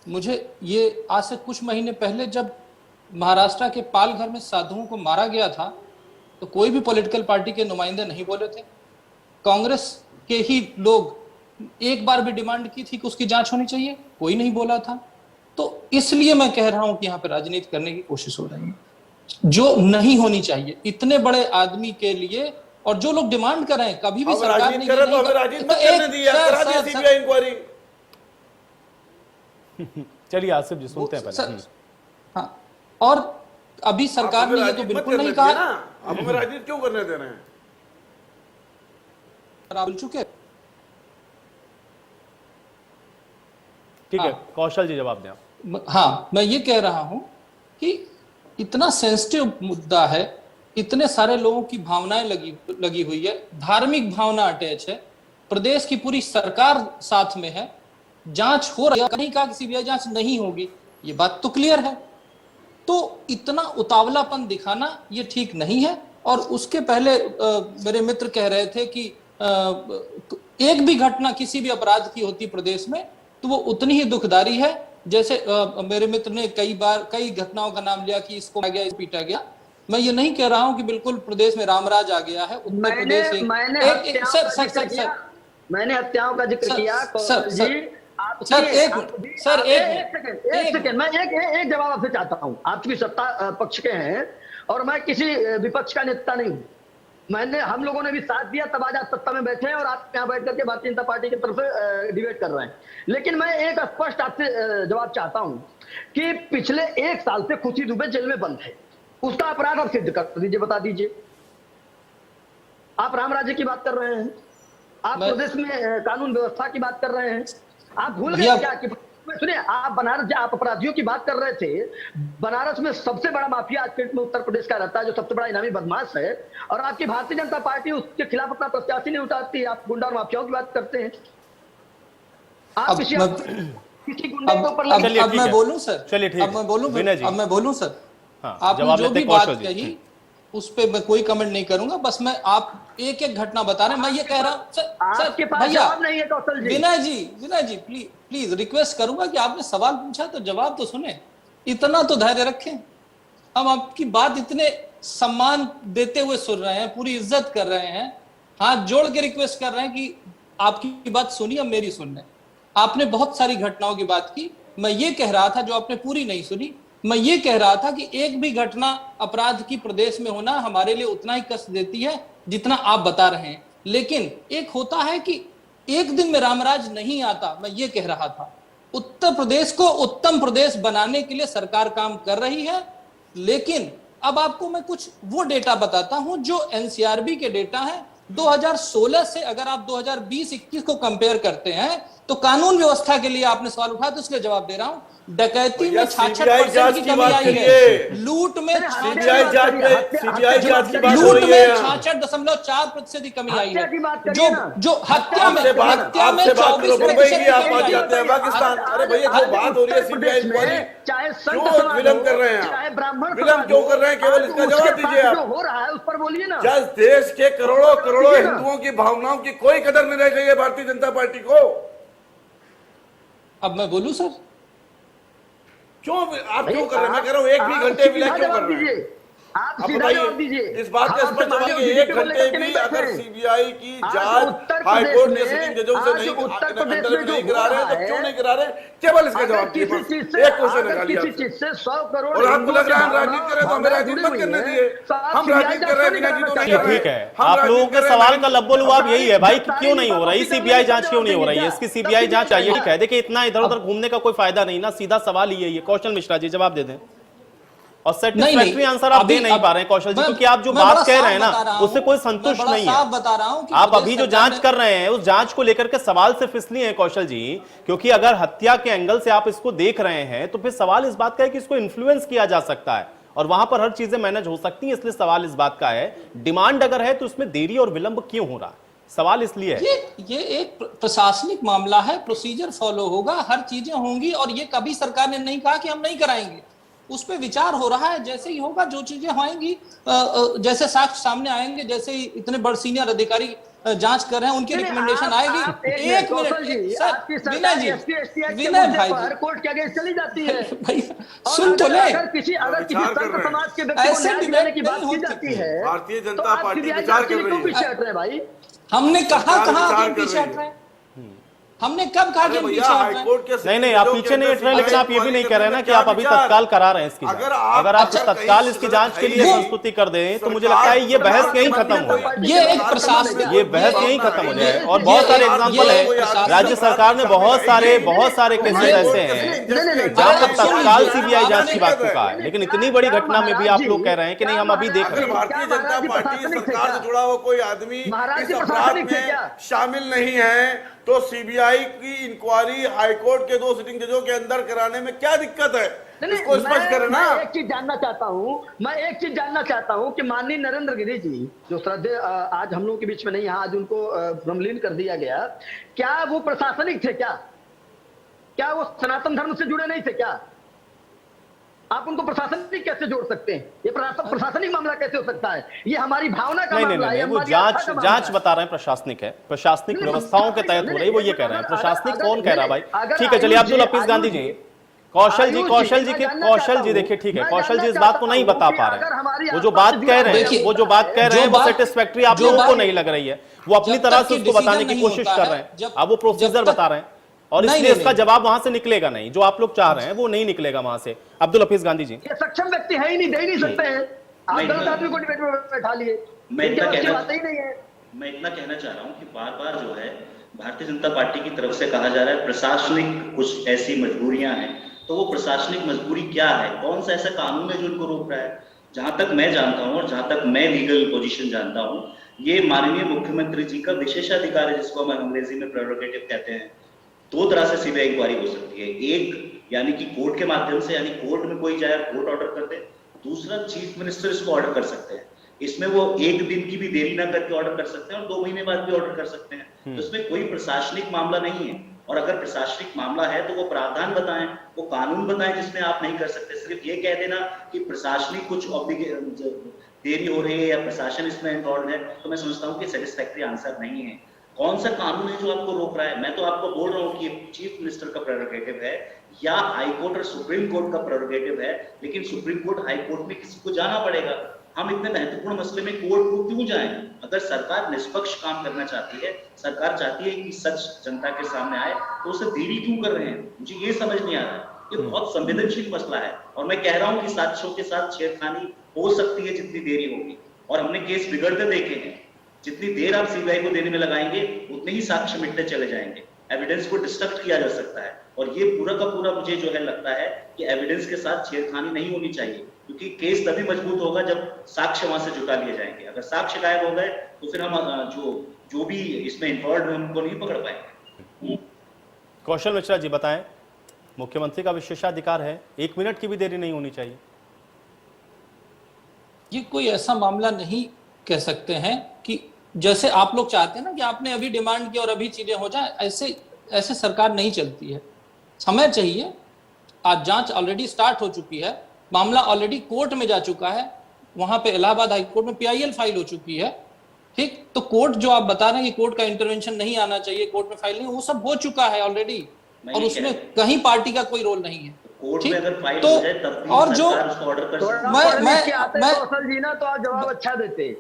मुझे ये आज से कुछ महीने पहले जब महाराष्ट्र के पालघर में साधुओं को मारा गया था, तो कोई भी पॉलिटिकल पार्टी के नुमाइंदे नहीं बोले थे। कांग्रेस के ही लोग एक बार भी डिमांड की थी कि उसकी जांच होनी चाहिए, कोई नहीं बोला था। तो इसलिए मैं कह रहा हूं कि यहाँ पे राजनीति करने की कोशिश हो रही है जो नहीं होनी चाहिए इतने बड़े आदमी के लिए। और जो लोग डिमांड कर रहे हैं, कभी भी सरकार ने चलिए आसिफ जी सुनते हैं पहले। हाँ, और अभी सरकार ने ये तो बिल्कुल नहीं कहा। आप हमें राजनीति क्यों करने दे रहे हैं? आप बोल चुके। ठीक है, कौशल जी जवाब दें आप। हाँ, मैं ये कह रहा हूं कि इतना सेंसिटिव मुद्दा है, इतने सारे लोगों की भावनाएं लगी हुई है, धार्मिक भावना अटैच है, प्रदेश की पूरी सरकार साथ में है, जांच हो रही है, कहीं कहा कि सीबीआई जांच नहीं होगी, ये बात तो क्लियर है। तो इतना उतावलापन दिखाना ये ठीक नहीं है। और उसके पहले मेरे मित्र कह रहे थे कि एक भी घटना किसी भी अपराध की होती प्रदेश में तो वो उतनी ही दुखदारी है। जैसे मेरे मित्र ने कई घटनाओं का नाम लिया कि इसको मारा गया, इस पीटा गया। मैं ये नहीं कह रहा हूं कि बिल्कुल प्रदेश में रामराज आ गया है। उत्तर प्रदेश मैंने हत्याओं का जिक्र किया। एक सेकंड, मैं एक जवाब आपसे चाहता हूं। आप भी सत्ता पक्ष के हैं और मैं किसी विपक्ष का नेता नहीं हूं। हम लोगों ने भी साथ दिया, तब आज आप सत्ता में बैठे हैं और आप यहाँ बैठ करके भारतीय जनता पार्टी की तरफ से डिबेट कर रहे हैं। लेकिन मैं एक स्पष्ट आपसे जवाब चाहता हूं कि पिछले 1 साल से खुशी दुबे जेल में बंद है, उसका अपराध आप सिद्ध कर दीजिए, बता दीजिए। आप राम राज्य की बात कर रहे हैं, आप प्रदेश में कानून व्यवस्था की बात कर रहे हैं। आप भूल गए क्या कि सुनिए, आप अपराधियों की बात कर रहे थे। बनारस में सबसे बड़ा माफिया आज के में उत्तर प्रदेश का रहता है, जो सबसे बड़ा इनामी बदमाश है, और आपकी भारतीय जनता पार्टी उसके खिलाफ अपना प्रत्याशी नहीं उतारती। आप गुंडा और माफियाओं की बात करते हैं। आप किसी गुंडे के ऊपर अब मैं बोलूं सर, चलिए ठीक, अब मैं बोलूं सर, आपने जो भी बात कही उस पे मैं कोई कमेंट नहीं करूंगा। बस मैं आप एक एक घटना बता रहे हैं। मैं ये कह रहा हूं सर, भैया विनय जी प्लीज रिक्वेस्ट करूंगा कि आपने सवाल पूछा तो जवाब तो सुने, इतना तो धैर्य रखें। हम आपकी बात इतने सम्मान देते हुए सुन रहे हैं, पूरी इज्जत कर रहे हैं, हाथ जोड़ के रिक्वेस्ट कर रहे हैं कि आपकी बात सुनिए, अब मेरी सुन लें। आपने बहुत सारी घटनाओं की बात की, मैं ये कह रहा था जो आपने पूरी नहीं सुनी। मैं ये कह रहा था कि एक भी घटना अपराध की प्रदेश में होना हमारे लिए उतना ही कष्ट देती है जितना आप बता रहे हैं। लेकिन एक होता है कि एक दिन में रामराज नहीं आता। मैं ये कह रहा था, उत्तर प्रदेश को उत्तम प्रदेश बनाने के लिए सरकार काम कर रही है। लेकिन अब आपको मैं कुछ वो डेटा बताता हूं जो एनसीआरबी के डेटा है। 2016 से अगर आप 2020-21 को कंपेयर करते हैं तो कानून व्यवस्था के लिए आपने सवाल उठाया तो इसलिए जवाब दे रहा हूं। डकैती में भैया, 66% जांच की की कमी बात आई करिए। है, लूट में सीबीआई जांच की बात हो लूट रही में है। 66.4% की कमी आई हत्या है। की बात करिए जो ना। जो हत्या में आपसे बात 24% प्रतिशत की की आप कमी बात आई करते हैं है। पाकिस्तान। अरे भैया, जो बात हो रही है सीबीआई इंक्वायरी, चाहे संत क्यों समाज विलंब हो, कर रहे हैं चाहे आप? ब्राह्मण विलंब समाज क्यों हो, कर रहे हैं? केवल आज इसका उसके जवाब साथ दीजिए जो आप। हो रहा है उस पर बोलिए ना। क्या देश के करोड़ों करोड़ों दीजिए ना। हिंदुओं की भावनाओं की कोई कदर नहीं रह गई है भारतीय जनता पार्टी को? अब मैं बोलूं सर? क्यों आप भाई, क्यों कर रहे हैं? मैं कह रहा हूं, एक भी आप घंटे विलय सीधा क्यों कर जवाब रहे हैं? दीजिए। आप अब सीधा जवाब दीजिए। बताइए, इस बात का हम आपसे स्पष्ट जवाब माननीय कि डीजीपी एक को घंटे लेकर के भी नहीं बैठे अगर हैं। सीबीआई की आज जांच उत्तर हाईकोर्ट प्रदेश के में- सिटिंग जजों से आज नहीं उत्तर प्रदेश अंडर में में जो नहीं हो करा रहे हैं, रहा तो क्यों है, नहीं करा रहे? केवल इसका अगर जवाब दीजिए। किसी बस चीज से एक क्वेश्चन अगर निकालिए किसी आपसे। चीज से 100 करोड़ और आपको हिंदुओं लग की रहा है हम भावना- राजनीति करें तो हमें भावना राजनीति जुड़ी मत हुई करने है, दिए। तो आप हम सीबीआई राजनीति जांच कर रहे हैं, क्यों बिना नहीं जी तो नहीं कराना कर रहे ठीक हैं। है, हम आप लोगों राजनीति के कर रहे हैं, सवाल का लेकिन- लब्बो-लुआब यही है भाई कि क्यों नहीं हो रहा है? सारी सीबीआई जांच क्यों नहीं हो रही है? क्या? इसकी सीबीआई जांच चाहिए। ठीक है, देखिए इतना इधर उधर अब- घूमने का कोई फायदा नहीं ना, सीधा सवाल ही है ये। कौशल मिश्रा जी जवाब दे दें। और नहीं, सेटिस्फैक्टरी आंसर आप दे नहीं पा रहे हैं कौशल जी, क्योंकि आप जो मैं बात बड़ा कह साफ रहे हैं ना बता रहा हूं, उससे कोई मैं संतुष्ट बड़ा नहीं साफ है। बता रहा हूं कि आप प्रदेश अभी जो सरकार जांच ने- कर रहे हैं उस जांच को लेकर के सवाल से फिसली है कौशल जी, क्योंकि अगर हत्या के एंगल से आप इसको देख रहे हैं तो फिर सवाल इस बात का है कि इसको इन्फ्लुएंस किया जा सकता है और वहां पर हर चीजें मैनेज हो सकती हैं। इसलिए सवाल इस बात का है, डिमांड अगर है तो उसमें देरी और विलंब क्यों हो रहा है? सवाल इसलिए है। ये एक प्रशासनिक मामला है, प्रोसीजर फॉलो होगा, हर चीजें होंगी और ये कभी सरकार ने नहीं कहा कि हम नहीं कराएंगे। उस पे विचार हो रहा है, जैसे ही होगा जो चीजें होंगी, जैसे साक्ष्य सामने आएंगे, जैसे ही इतने बड़े सीनियर अधिकारी जांच कर रहे हैं, उनकी रिकमेंडेशन आएगी। एक मिनट सर, विनय जी, विनय भाई जी, कोर्ट के आगे चली जाती है। भाई सुन तो ले। अगर किसी विचार कर संत रहे हैं। समाज के व्यक्ति को ऐसे न्याय डिबेट दिलाने की नहीं बात की होती। जाती है, भारतीय तो जनता आप पार्टी सीबीआई विचार जांच के कर लिए रही क्यों है। पीछे हट रहे हैं भाई? हमने कहा सरकार कि विचार हम कर पीछे रही हट है। रहे हैं? हमने कब कहा कि अरे हम भैया, पीछे हट रहे हैं? हाईकोर्ट के नहीं आप पीछे नहीं हट रहे, लेकिन आप ये भी नहीं कह रहे ना कि आप अभी तत्काल करा रहे हैं इसकी जांच। अगर आप तत्काल इसकी जांच के लिए संस्तुति कर दें तो मुझे लगता है ये बहस यहीं खत्म हो जाए। ये एक प्रशासनिक, ये बहस यहीं खत्म हो जाए। और ये बहुत सारे एक- एग्जाम्पल ये है, एक प्रशासनिक- राज्य सरकार ने बहुत सारे केसेस ऐसे हैं जहां पर तत्काल सीबीआई जांच की बात को कहा है, लेकिन इतनी बड़ी घटना में भी आप लोग कह रहे हैं कि नहीं हम अभी देख रहे अगर हैं। भारतीय जनता पार्टी सरकार से जुड़ा हुआ कोई आदमी महाराज इस जी अपराध प्रशासनिक थे में क्या? शामिल नहीं है तो सीबीआई की इंक्वायरी हाईकोर्ट के 2 सिटिंग जजों के अंदर कराने में क्या दिक्कत है? इसको स्पष्ट करें ना। मैं एक चीज जानना चाहता हूं कि माननीय नरेंद्र गिरी जी जो श्रद्धेय आज हम लोगों के बीच में नहीं है, आज उनको ब्रह्मलीन कर दिया गया, क्या वो प्रशासनिक थे? क्या वो सनातन धर्म से जुड़े नहीं थे क्या? आप उनको प्रशासनिक कैसे जोड़ सकते हैं? ये प्रशासनिक मामला कैसे हो सकता है? ये हमारी भावना का मामला है, वो हमारी आस्था का मामला जांच है। बता रहे हैं प्रशासनिक है, प्रशासनिक व्यवस्थाओं के तहत हो रही, वो ये कह रहे हैं। प्रशासनिक कौन कह रहा है भाई? अगर ठीक है, चलिए आयुष अब्दुल जी- हफीज गांधी जी, आयुष कौशल जी मैं कौशल जानना जी देखिए, ठीक है, मैं कौशल जी इस जानना बात को नहीं चाहता बता हूं पा कि अगर रहे हमारी हैं। वो जो आसपास बात भी कह रहे हैं, देखिए, वो जो बात कह रहे हैं, वो सेटिस्फैक्टरी आप जो लोगों को बात- नहीं लग रही है। वो अपनी जब तरह तक से कि उसको बताने decision की नहीं कोशिश होता कर रहे है, हैं। जब- अब वो प्रोसीजर जब तक- बता रहे हैं और नहीं, इसलिए नहीं, इसका नहीं। जवाब वहां से निकलेगा नहीं, जो आप लोग चाह रहे हैं वो नहीं निकलेगा वहां से। अब्दुल हफीज गांधी जी, ये सक्षम व्यक्ति है ही नहीं, दे ही नहीं सकते हैं। आप मैं- गलत आदमी को डिबेट में बैठा लिए, मैं इनके इतना बस की कहना- बात ही नहीं है। मैं इतना कहना चाह रहा हूं कि बार बार जो है भारतीय जनता पार्टी की तरफ से कहा जा रहा है प्रशासनिक कुछ ऐसी मजबूरियां हैं, तो वो प्रशासनिक मजबूरी क्या है? कौन सा ऐसा कानून है जो इनको रोक रहा है? जहां तक मैं जानता हूं और जहां तक मैं लीगल पोजीशन जानता हूं, ये माननीय मुख्यमंत्री जी का विशेषाधिकार है, जिसको हम अंग्रेजी में प्रेरोगेटिव कहते हैं। 2 तरह से सीबीआई इंक्वायरी हो सकती है, एक यानी कि कोर्ट के माध्यम से, यानी कोर्ट में कोई जाए कोर्ट ऑर्डर कर दे, दूसरा चीफ मिनिस्टर इसको ऑर्डर कर सकते हैं। इसमें वो 1 दिन की भी देरी ना करके ऑर्डर कर सकते हैं और 2 महीने बाद भी ऑर्डर कर सकते हैं। तो इसमें कोई प्रशासनिक मामला नहीं है, और अगर प्रशासनिक मामला है तो वो प्रावधान बताएं, वो कानून बताएं जिसमें आप नहीं कर सकते। सिर्फ ये कह देना कि प्रशासनिक कुछ देरी हो रही है या प्रशासन इसमें इन्वॉल्व है, तो मैं समझता हूँ कि सेटिस्फैक्टरी आंसर नहीं है। कौन सा कानून है जो आपको रोक रहा है? मैं तो आपको बोल रहा हूँ कि चीफ मिनिस्टर का प्रेरोगेटिव है या हाई कोर्ट और सुप्रीम कोर्ट का प्रेरोगेटिव है, लेकिन सुप्रीम कोर्ट हाई कोर्ट में किसी को जाना पड़ेगा। हम इतने महत्वपूर्ण मसले में कोर्ट को क्यों जाएं? अगर सरकार निष्पक्ष काम करना चाहती है, सरकार चाहती है कि सच जनता के सामने आए, तो उसे देरी क्यों कर रहे हैं? मुझे ये समझ नहीं आ रहा है। ये बहुत संवेदनशील मसला है और मैं कह रहा हूं कि साक्ष्यों के साथ छेड़खानी हो सकती है जितनी देरी होगी, और हमने केस बिगड़ते देखे हैं। जितनी देर आप सीबीआई को देने में लगाएंगे उतने ही साक्ष्य मिटते चले जाएंगे, एविडेंस को डिस्ट्रक्ट किया जा सकता है। और ये पूरा का पूरा मुझे जो है लगता है कि एविडेंस के साथ छेड़खानी नहीं होनी चाहिए, क्योंकि केस तभी मजबूत होगा जब साक्ष्य वहां से जुटा लिए जाएंगे। अगर साक्ष्य गायब हो गए तो फिर हम जो भी इसमें इन्वॉल्व है उनको नहीं पकड़ पाएंगे। कौशल मिश्रा जी बताएं। मुख्यमंत्री का विशेषाधिकार है, 1 मिनट की भी देरी नहीं होनी चाहिए। ये कोई ऐसा मामला नहीं कह सकते हैं कि जैसे आप लोग चाहते हैं ना कि आपने अभी डिमांड की और अभी चीजें हो जाए, ऐसे सरकार नहीं चलती है। समय चाहिए। आज जांच ऑलरेडी स्टार्ट हो चुकी है, मामला ऑलरेडी कोर्ट में जा चुका है, वहां पे इलाहाबाद हाई कोर्ट में PIL फाइल हो चुकी है। ठीक, तो कोर्ट जो आप बता रहे हैं कि कोर्ट का इंटरवेंशन नहीं आना चाहिए, कोर्ट में फाइल नहीं, वो सब हो चुका है ऑलरेडी, और उसमें कहीं पार्टी का कोई रोल नहीं है। कोर्ट में अगर फाइल तो हो जाए तब भी और जो सरकार उसको ऑर्डर कर सकती है। मैं कौशल जी ना तो आप जवाब अच्छा देते।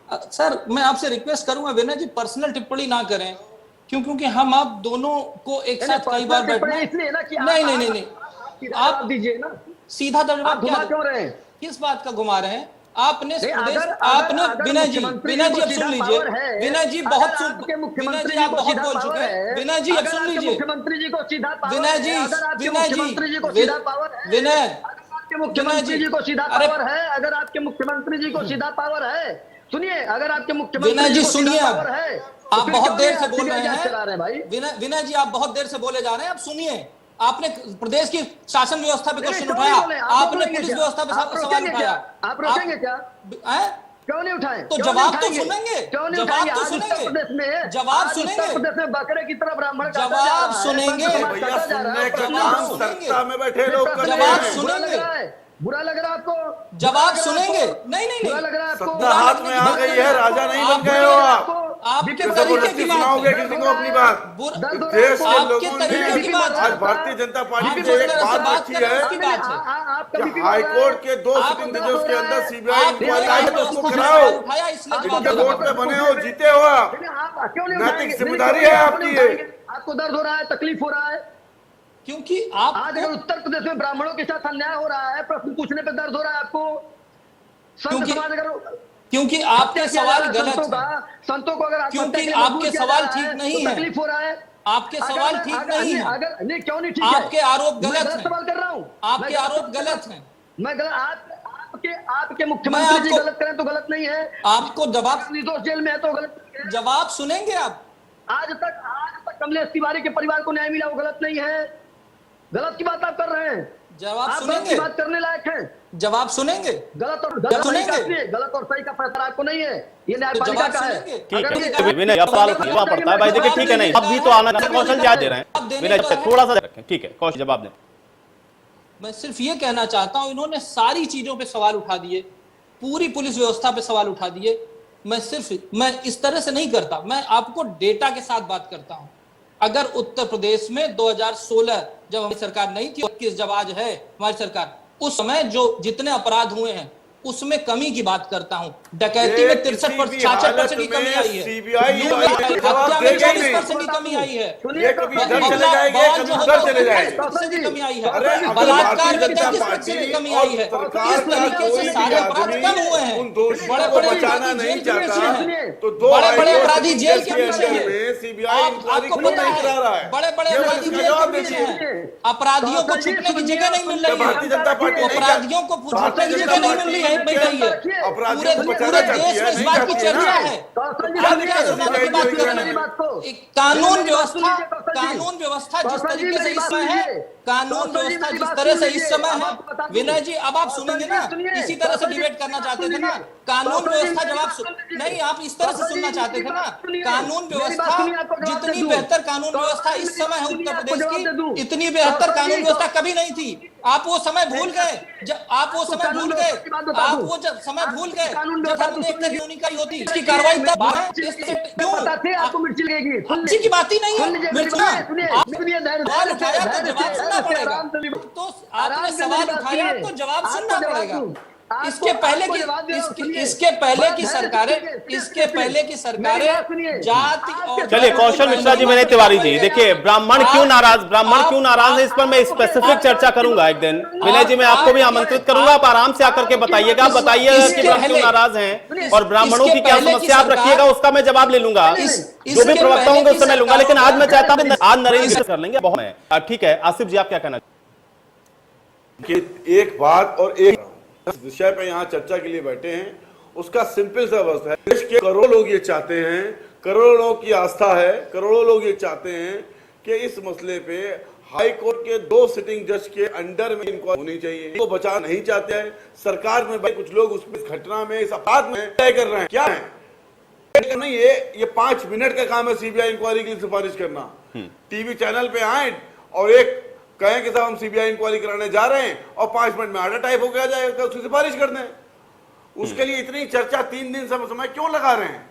सर मैं आपसे रिक्वेस्ट करूंगा विनय जी, पर्सनल टिप्पणी ना करें, क्योंकि हम आप दोनों को एक साथ कई बार बैठना इसलिए ना कि नहीं आप दीजिए ना, सीधा जवाब घुमा क्या क्यों रहे हैं? किस बात का घुमा रहे हैं आपने? आपने विनय जी अब सुन लीजिए, विनय जी बहुत विनय जी आप बहुत बोल चुके हैं। विनय जी अब सुन लीजिए, मुख्यमंत्री जी को सीधा विनय जी मुख्यमंत्री जी को सीधा पावर है, विनय मुख्यमंत्री जी को सीधा पावर है, अगर आपके मुख्यमंत्री जी को सीधा पावर है, सुनिए, अगर आपके मुख्यमंत्री जी सुनिए पावर है, आप बहुत देर से बोल रहे हैं भाई। विनय जी आप बहुत देर से बोले जा रहे हैं, आप सुनिए। आपने प्रदेश की शासन व्यवस्था पे क्वेश्चन उठाया, आपने पुलिस व्यवस्था पे सवाल उठाया, आप रोकेंगे क्या? क्यों नहीं उठाए? तो जवाब तो सुनेंगे, जवाब तो सुनेंगे, जवाब सुनेंगे, उत्तर प्रदेश में बकरे की तरह ब्राह्मण जवाब सुनेंगे, सत्ता में बैठे लोग जवाब सुनेंगे। बुरा लग रहा है आपको? जवाब सुनेंगे? नहीं बुरा लग रहा है आपको? सत्ता हाथ में आ गई है, राजा नहीं बन गए हो आप। आपके किसी तरीके की बात सुनाओगे किसी को अपनी बात? देश के लोगों ने आज भारतीय जनता पार्टी ने एक बात रखी है, हाई कोर्ट के 2 सिटिंग जजेस के अंदर CBI इंक्वायरी आई है तो उसको कराओ। इनके वोट पे बने हो, जीते हो आप, नैतिक जिम्मेदारी है आपकी ये। आपको दर्द हो रहा है, तकलीफ हो रहा है, क्योंकि आप आज अगर उत्तर प्रदेश में ब्राह्मणों के साथ अन्याय हो रहा है, प्रश्न पूछने पे दर्द हो रहा है आपको। संत समाज अगर क्योंकि आपके सवाल गलत है, संतों को अगर क्योंकि आपके सवाल ठीक नहीं है, तकलीफ हो रहा है, आपके सवाल ठीक नहीं है, अगर नहीं क्यों नहीं ठीक है? आपके आरोप गलत हैं, सवाल कर रहा हूँ, आपके आरोप गलत हैं। मैं आपके मुख्यमंत्री जी गलत करें तो गलत नहीं है, आपको जवाब निर्दोष जेल में है तो गलत नहीं है। जवाब सुनेंगे आप? आज तक कमलेश तिवारी के परिवार को न्याय मिला, वो गलत नहीं है। गलत की बात आप कर रहे हैं, जवाब आप सुनेंगे? गलत की बात करने लायक हैं, जवाब सुनेंगे? गलत और सुनेंगे? गलत और सही का फैसला आपको नहीं है, ये न्यायपालिका का है। ठीक है विनय, अब सवाल उठाना पड़ता है भाई, देखिए ठीक है, नहीं अब भी तो आना, कौशल जी दे रहे हैं विनय, थोड़ा सा रखें, ठीक है कौशल जवाब दें। मैं सिर्फ ये कहना चाहता हूं, इन्होंने सारी चीजों पे सवाल उठा दिए, पूरी पुलिस व्यवस्था पे सवाल उठा दिए। मैं इस तरह से नहीं करता, मैं आपको डेटा के साथ बात करता हूं। अगर उत्तर प्रदेश में 2016 जब हमारी सरकार नहीं थी, 21 जब आज है हमारी सरकार, उस समय जो जितने अपराध हुए हैं उसमें कमी की बात करता हूं। डकैती में 63-66% की कमी आई है, हत्या में 24% की कमी आई है, कमी आई है, बलात्कार में 33% की कमी आई है। इस तरीके से सारे अपराध कम हुए हैं, बड़े बड़े अपराधी जेल के पीछे हैं, बड़े बड़े अपराधी जेल के पीछे हैं, आपको पता है बड़े बड़े अपराधी जेल के पीछे हैं, अपराधियों को छुपने की जगह नहीं मिल रही है, अपराधियों को छुपने की जगह नहीं मिल रही है। पूरे देश में इस बात की चर्चा है, कानून व्यवस्था जिस तरीके से इस समय है, कानून व्यवस्था जिस तरह से इस समय है, विनय जी अब आप सुनेंगे ना, इसी तरह से डिबेट करना चाहते थे ना, कानून व्यवस्था जब आप नहीं, आप इस तरह से सुनना चाहते थे ना, कानून व्यवस्था जितनी बेहतर कानून व्यवस्था इस समय है उत्तर प्रदेश की, इतनी बेहतर कानून व्यवस्था कभी नहीं थी। आप वो समय भूल गए, आप वो समय भूल गए, आप वो समय भूल गए जब हम देखते थे उनकी होती इसकी कार्रवाई तब क्यों आपको मिर्ची लगेगी? अच्छी की बात ही नहीं है, सवाल उठाया तो जवाब सुनना पड़ेगा, तो आपने सवाल उठाया तो जवाब सुनना पड़ेगा। इसके पहले की सरकारें जाति और चलिए कौशल मिश्रा जी, विनय तिवारी जी, देखिए ब्राह्मण क्यों नाराज है, इस पर मैं स्पेसिफिक चर्चा करूंगा एक दिन। विनय जी मैं आपको भी आमंत्रित करूंगा, आप आराम से आकर के बताइएगा, आप बताइएगा कि ब्राह्मण क्यों नाराज हैं और ब्राह्मणों की क्या समस्या आप रखिएगा, उसका मैं जवाब ले लूंगा, जो भी प्रवक्ता होंगे उससे मैं लूंगा। लेकिन आज मैं चाहता हूं आज नरेंद्र कर लेंगे, बहुत ठीक है। आसिफ जी आप क्या कहना? एक बात और एक विषय पे यहाँ चर्चा के लिए बैठे हैं, उसका सिंपल सा अवस्था है, देश के करोड़ों लोग ये चाहते हैं, करोड़ों लोगों की आस्था है, करोड़ों लोग ये चाहते हैं कि इस मसले पे हाई कोर्ट के 2 सिटिंग जज के अंडर में इंक्वायरी होनी चाहिए। वो बचा नहीं चाहते हैं सरकार में, भाई कुछ लोग उस घटना में, इस अपराध में तय कर रहे हैं। क्या है नहीं, ये 5 मिनट का काम है सीबीआई इंक्वायरी की सिफारिश करना। टीवी चैनल पे आए और एक कहें कि साहब हम सीबीआई इंक्वायरी कराने जा रहे हैं और 5 मिनट में आर्डर टाइप हो गया जाएगा, उसकी सिफारिश कर दें। उसके लिए इतनी चर्चा 3 दिन समय क्यों लगा रहे हैं?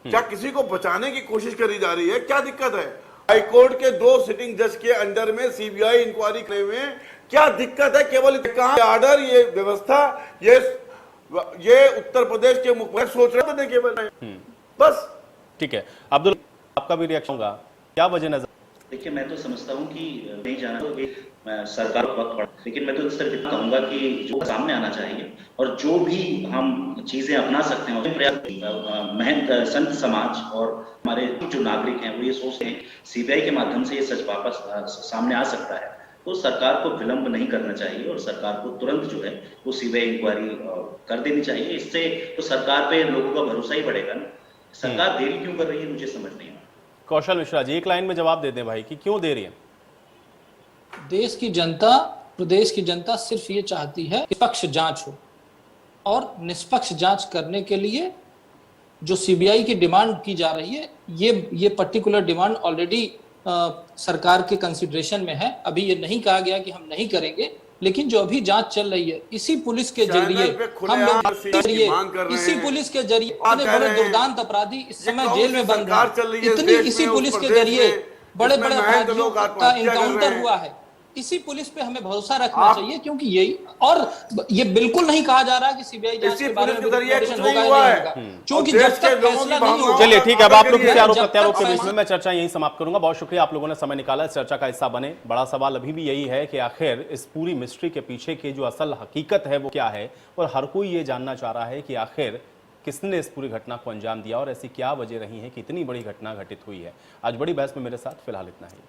क्या किसी को बचाने की कोशिश करी जा रही है? क्या दिक्कत है? हाईकोर्ट के 2 सिटिंग जज के अंडर में सीबीआई इंक्वायरी करे हुए क्या दिक्कत है? केवल कहां आर्डर, ये व्यवस्था, ये उत्तर प्रदेश के मुख्यमंत्री सोच रहे थे केवल बस। ठीक है अब्दुल, आपका भी रिएक्शन होगा, क्या वजह नजर? देखिए, मैं तो समझता हूँ कि नहीं जाना तो सरकार को वक्त पड़ा, लेकिन मैं तो सिर्फ इतना कहूंगा कि जो सामने आना चाहिए और जो भी हम चीजें अपना सकते हैं, प्रयास महंत संत समाज और हमारे जो नागरिक हैं वो ये सोचते हैं सीबीआई के माध्यम से ये सच वापस सामने आ सकता है, तो सरकार को विलंब नहीं करना चाहिए और सरकार को तुरंत जो है वो सीबीआई इंक्वायरी कर देनी चाहिए। इससे तो सरकार पे लोगों का भरोसा ही बढ़ेगा ना। सरकार देरी क्यों कर रही है मुझे समझ नहीं आ रहा। कौशल मिश्रा जी, एक लाइन में जवाब दे दें भाई कि क्यों दे रही है? देश की जनता, प्रदेश की जनता सिर्फ ये चाहती है कि निष्पक्ष जांच हो, और निष्पक्ष जांच करने के लिए जो सीबीआई की डिमांड की जा रही है, ये पर्टिकुलर डिमांड ऑलरेडी सरकार के कंसिडरेशन में है। अभी ये नहीं कहा गया कि हम नहीं करेंगे, लेकिन जो अभी जांच चल रही है इसी पुलिस के जरिए हम लोग, इसी पुलिस के जरिए इतने बड़े दुर्दांत अपराधी इस समय जेल में बंद हैं, इतनी इसी पुलिस के जरिए बड़े बड़े अपराधियों का इनकाउंटर हुआ है। इसी पुलिस पे हमें भरोसा रखना चाहिए, क्योंकि यही, और ये बिल्कुल नहीं कहा जा रहा कि सीबीआई जांच के बारे में होगा या नहीं होगा, क्योंकि जब तक फैसला नहीं होगा। चलिए ठीक है, अब आप लोग किसी आरोप प्रत्यारोप के बीच में मैं चर्चा यहीं समाप्त करूंगा। बहुत शुक्रिया, आप लोगों ने समय निकाला, इस चर्चा का हिस्सा बने। बड़ा सवाल अभी भी यही है कि आखिर इस पूरी मिस्ट्री के पीछे की जो असल हकीकत है वो क्या है, और हर कोई ये जानना चाह रहा है कि आखिर किसने इस पूरी घटना को अंजाम दिया और ऐसी क्या वजह रही है कि इतनी बड़ी घटना घटित हुई है। आज बड़ी बहस में मेरे साथ फिलहाल इतना ही।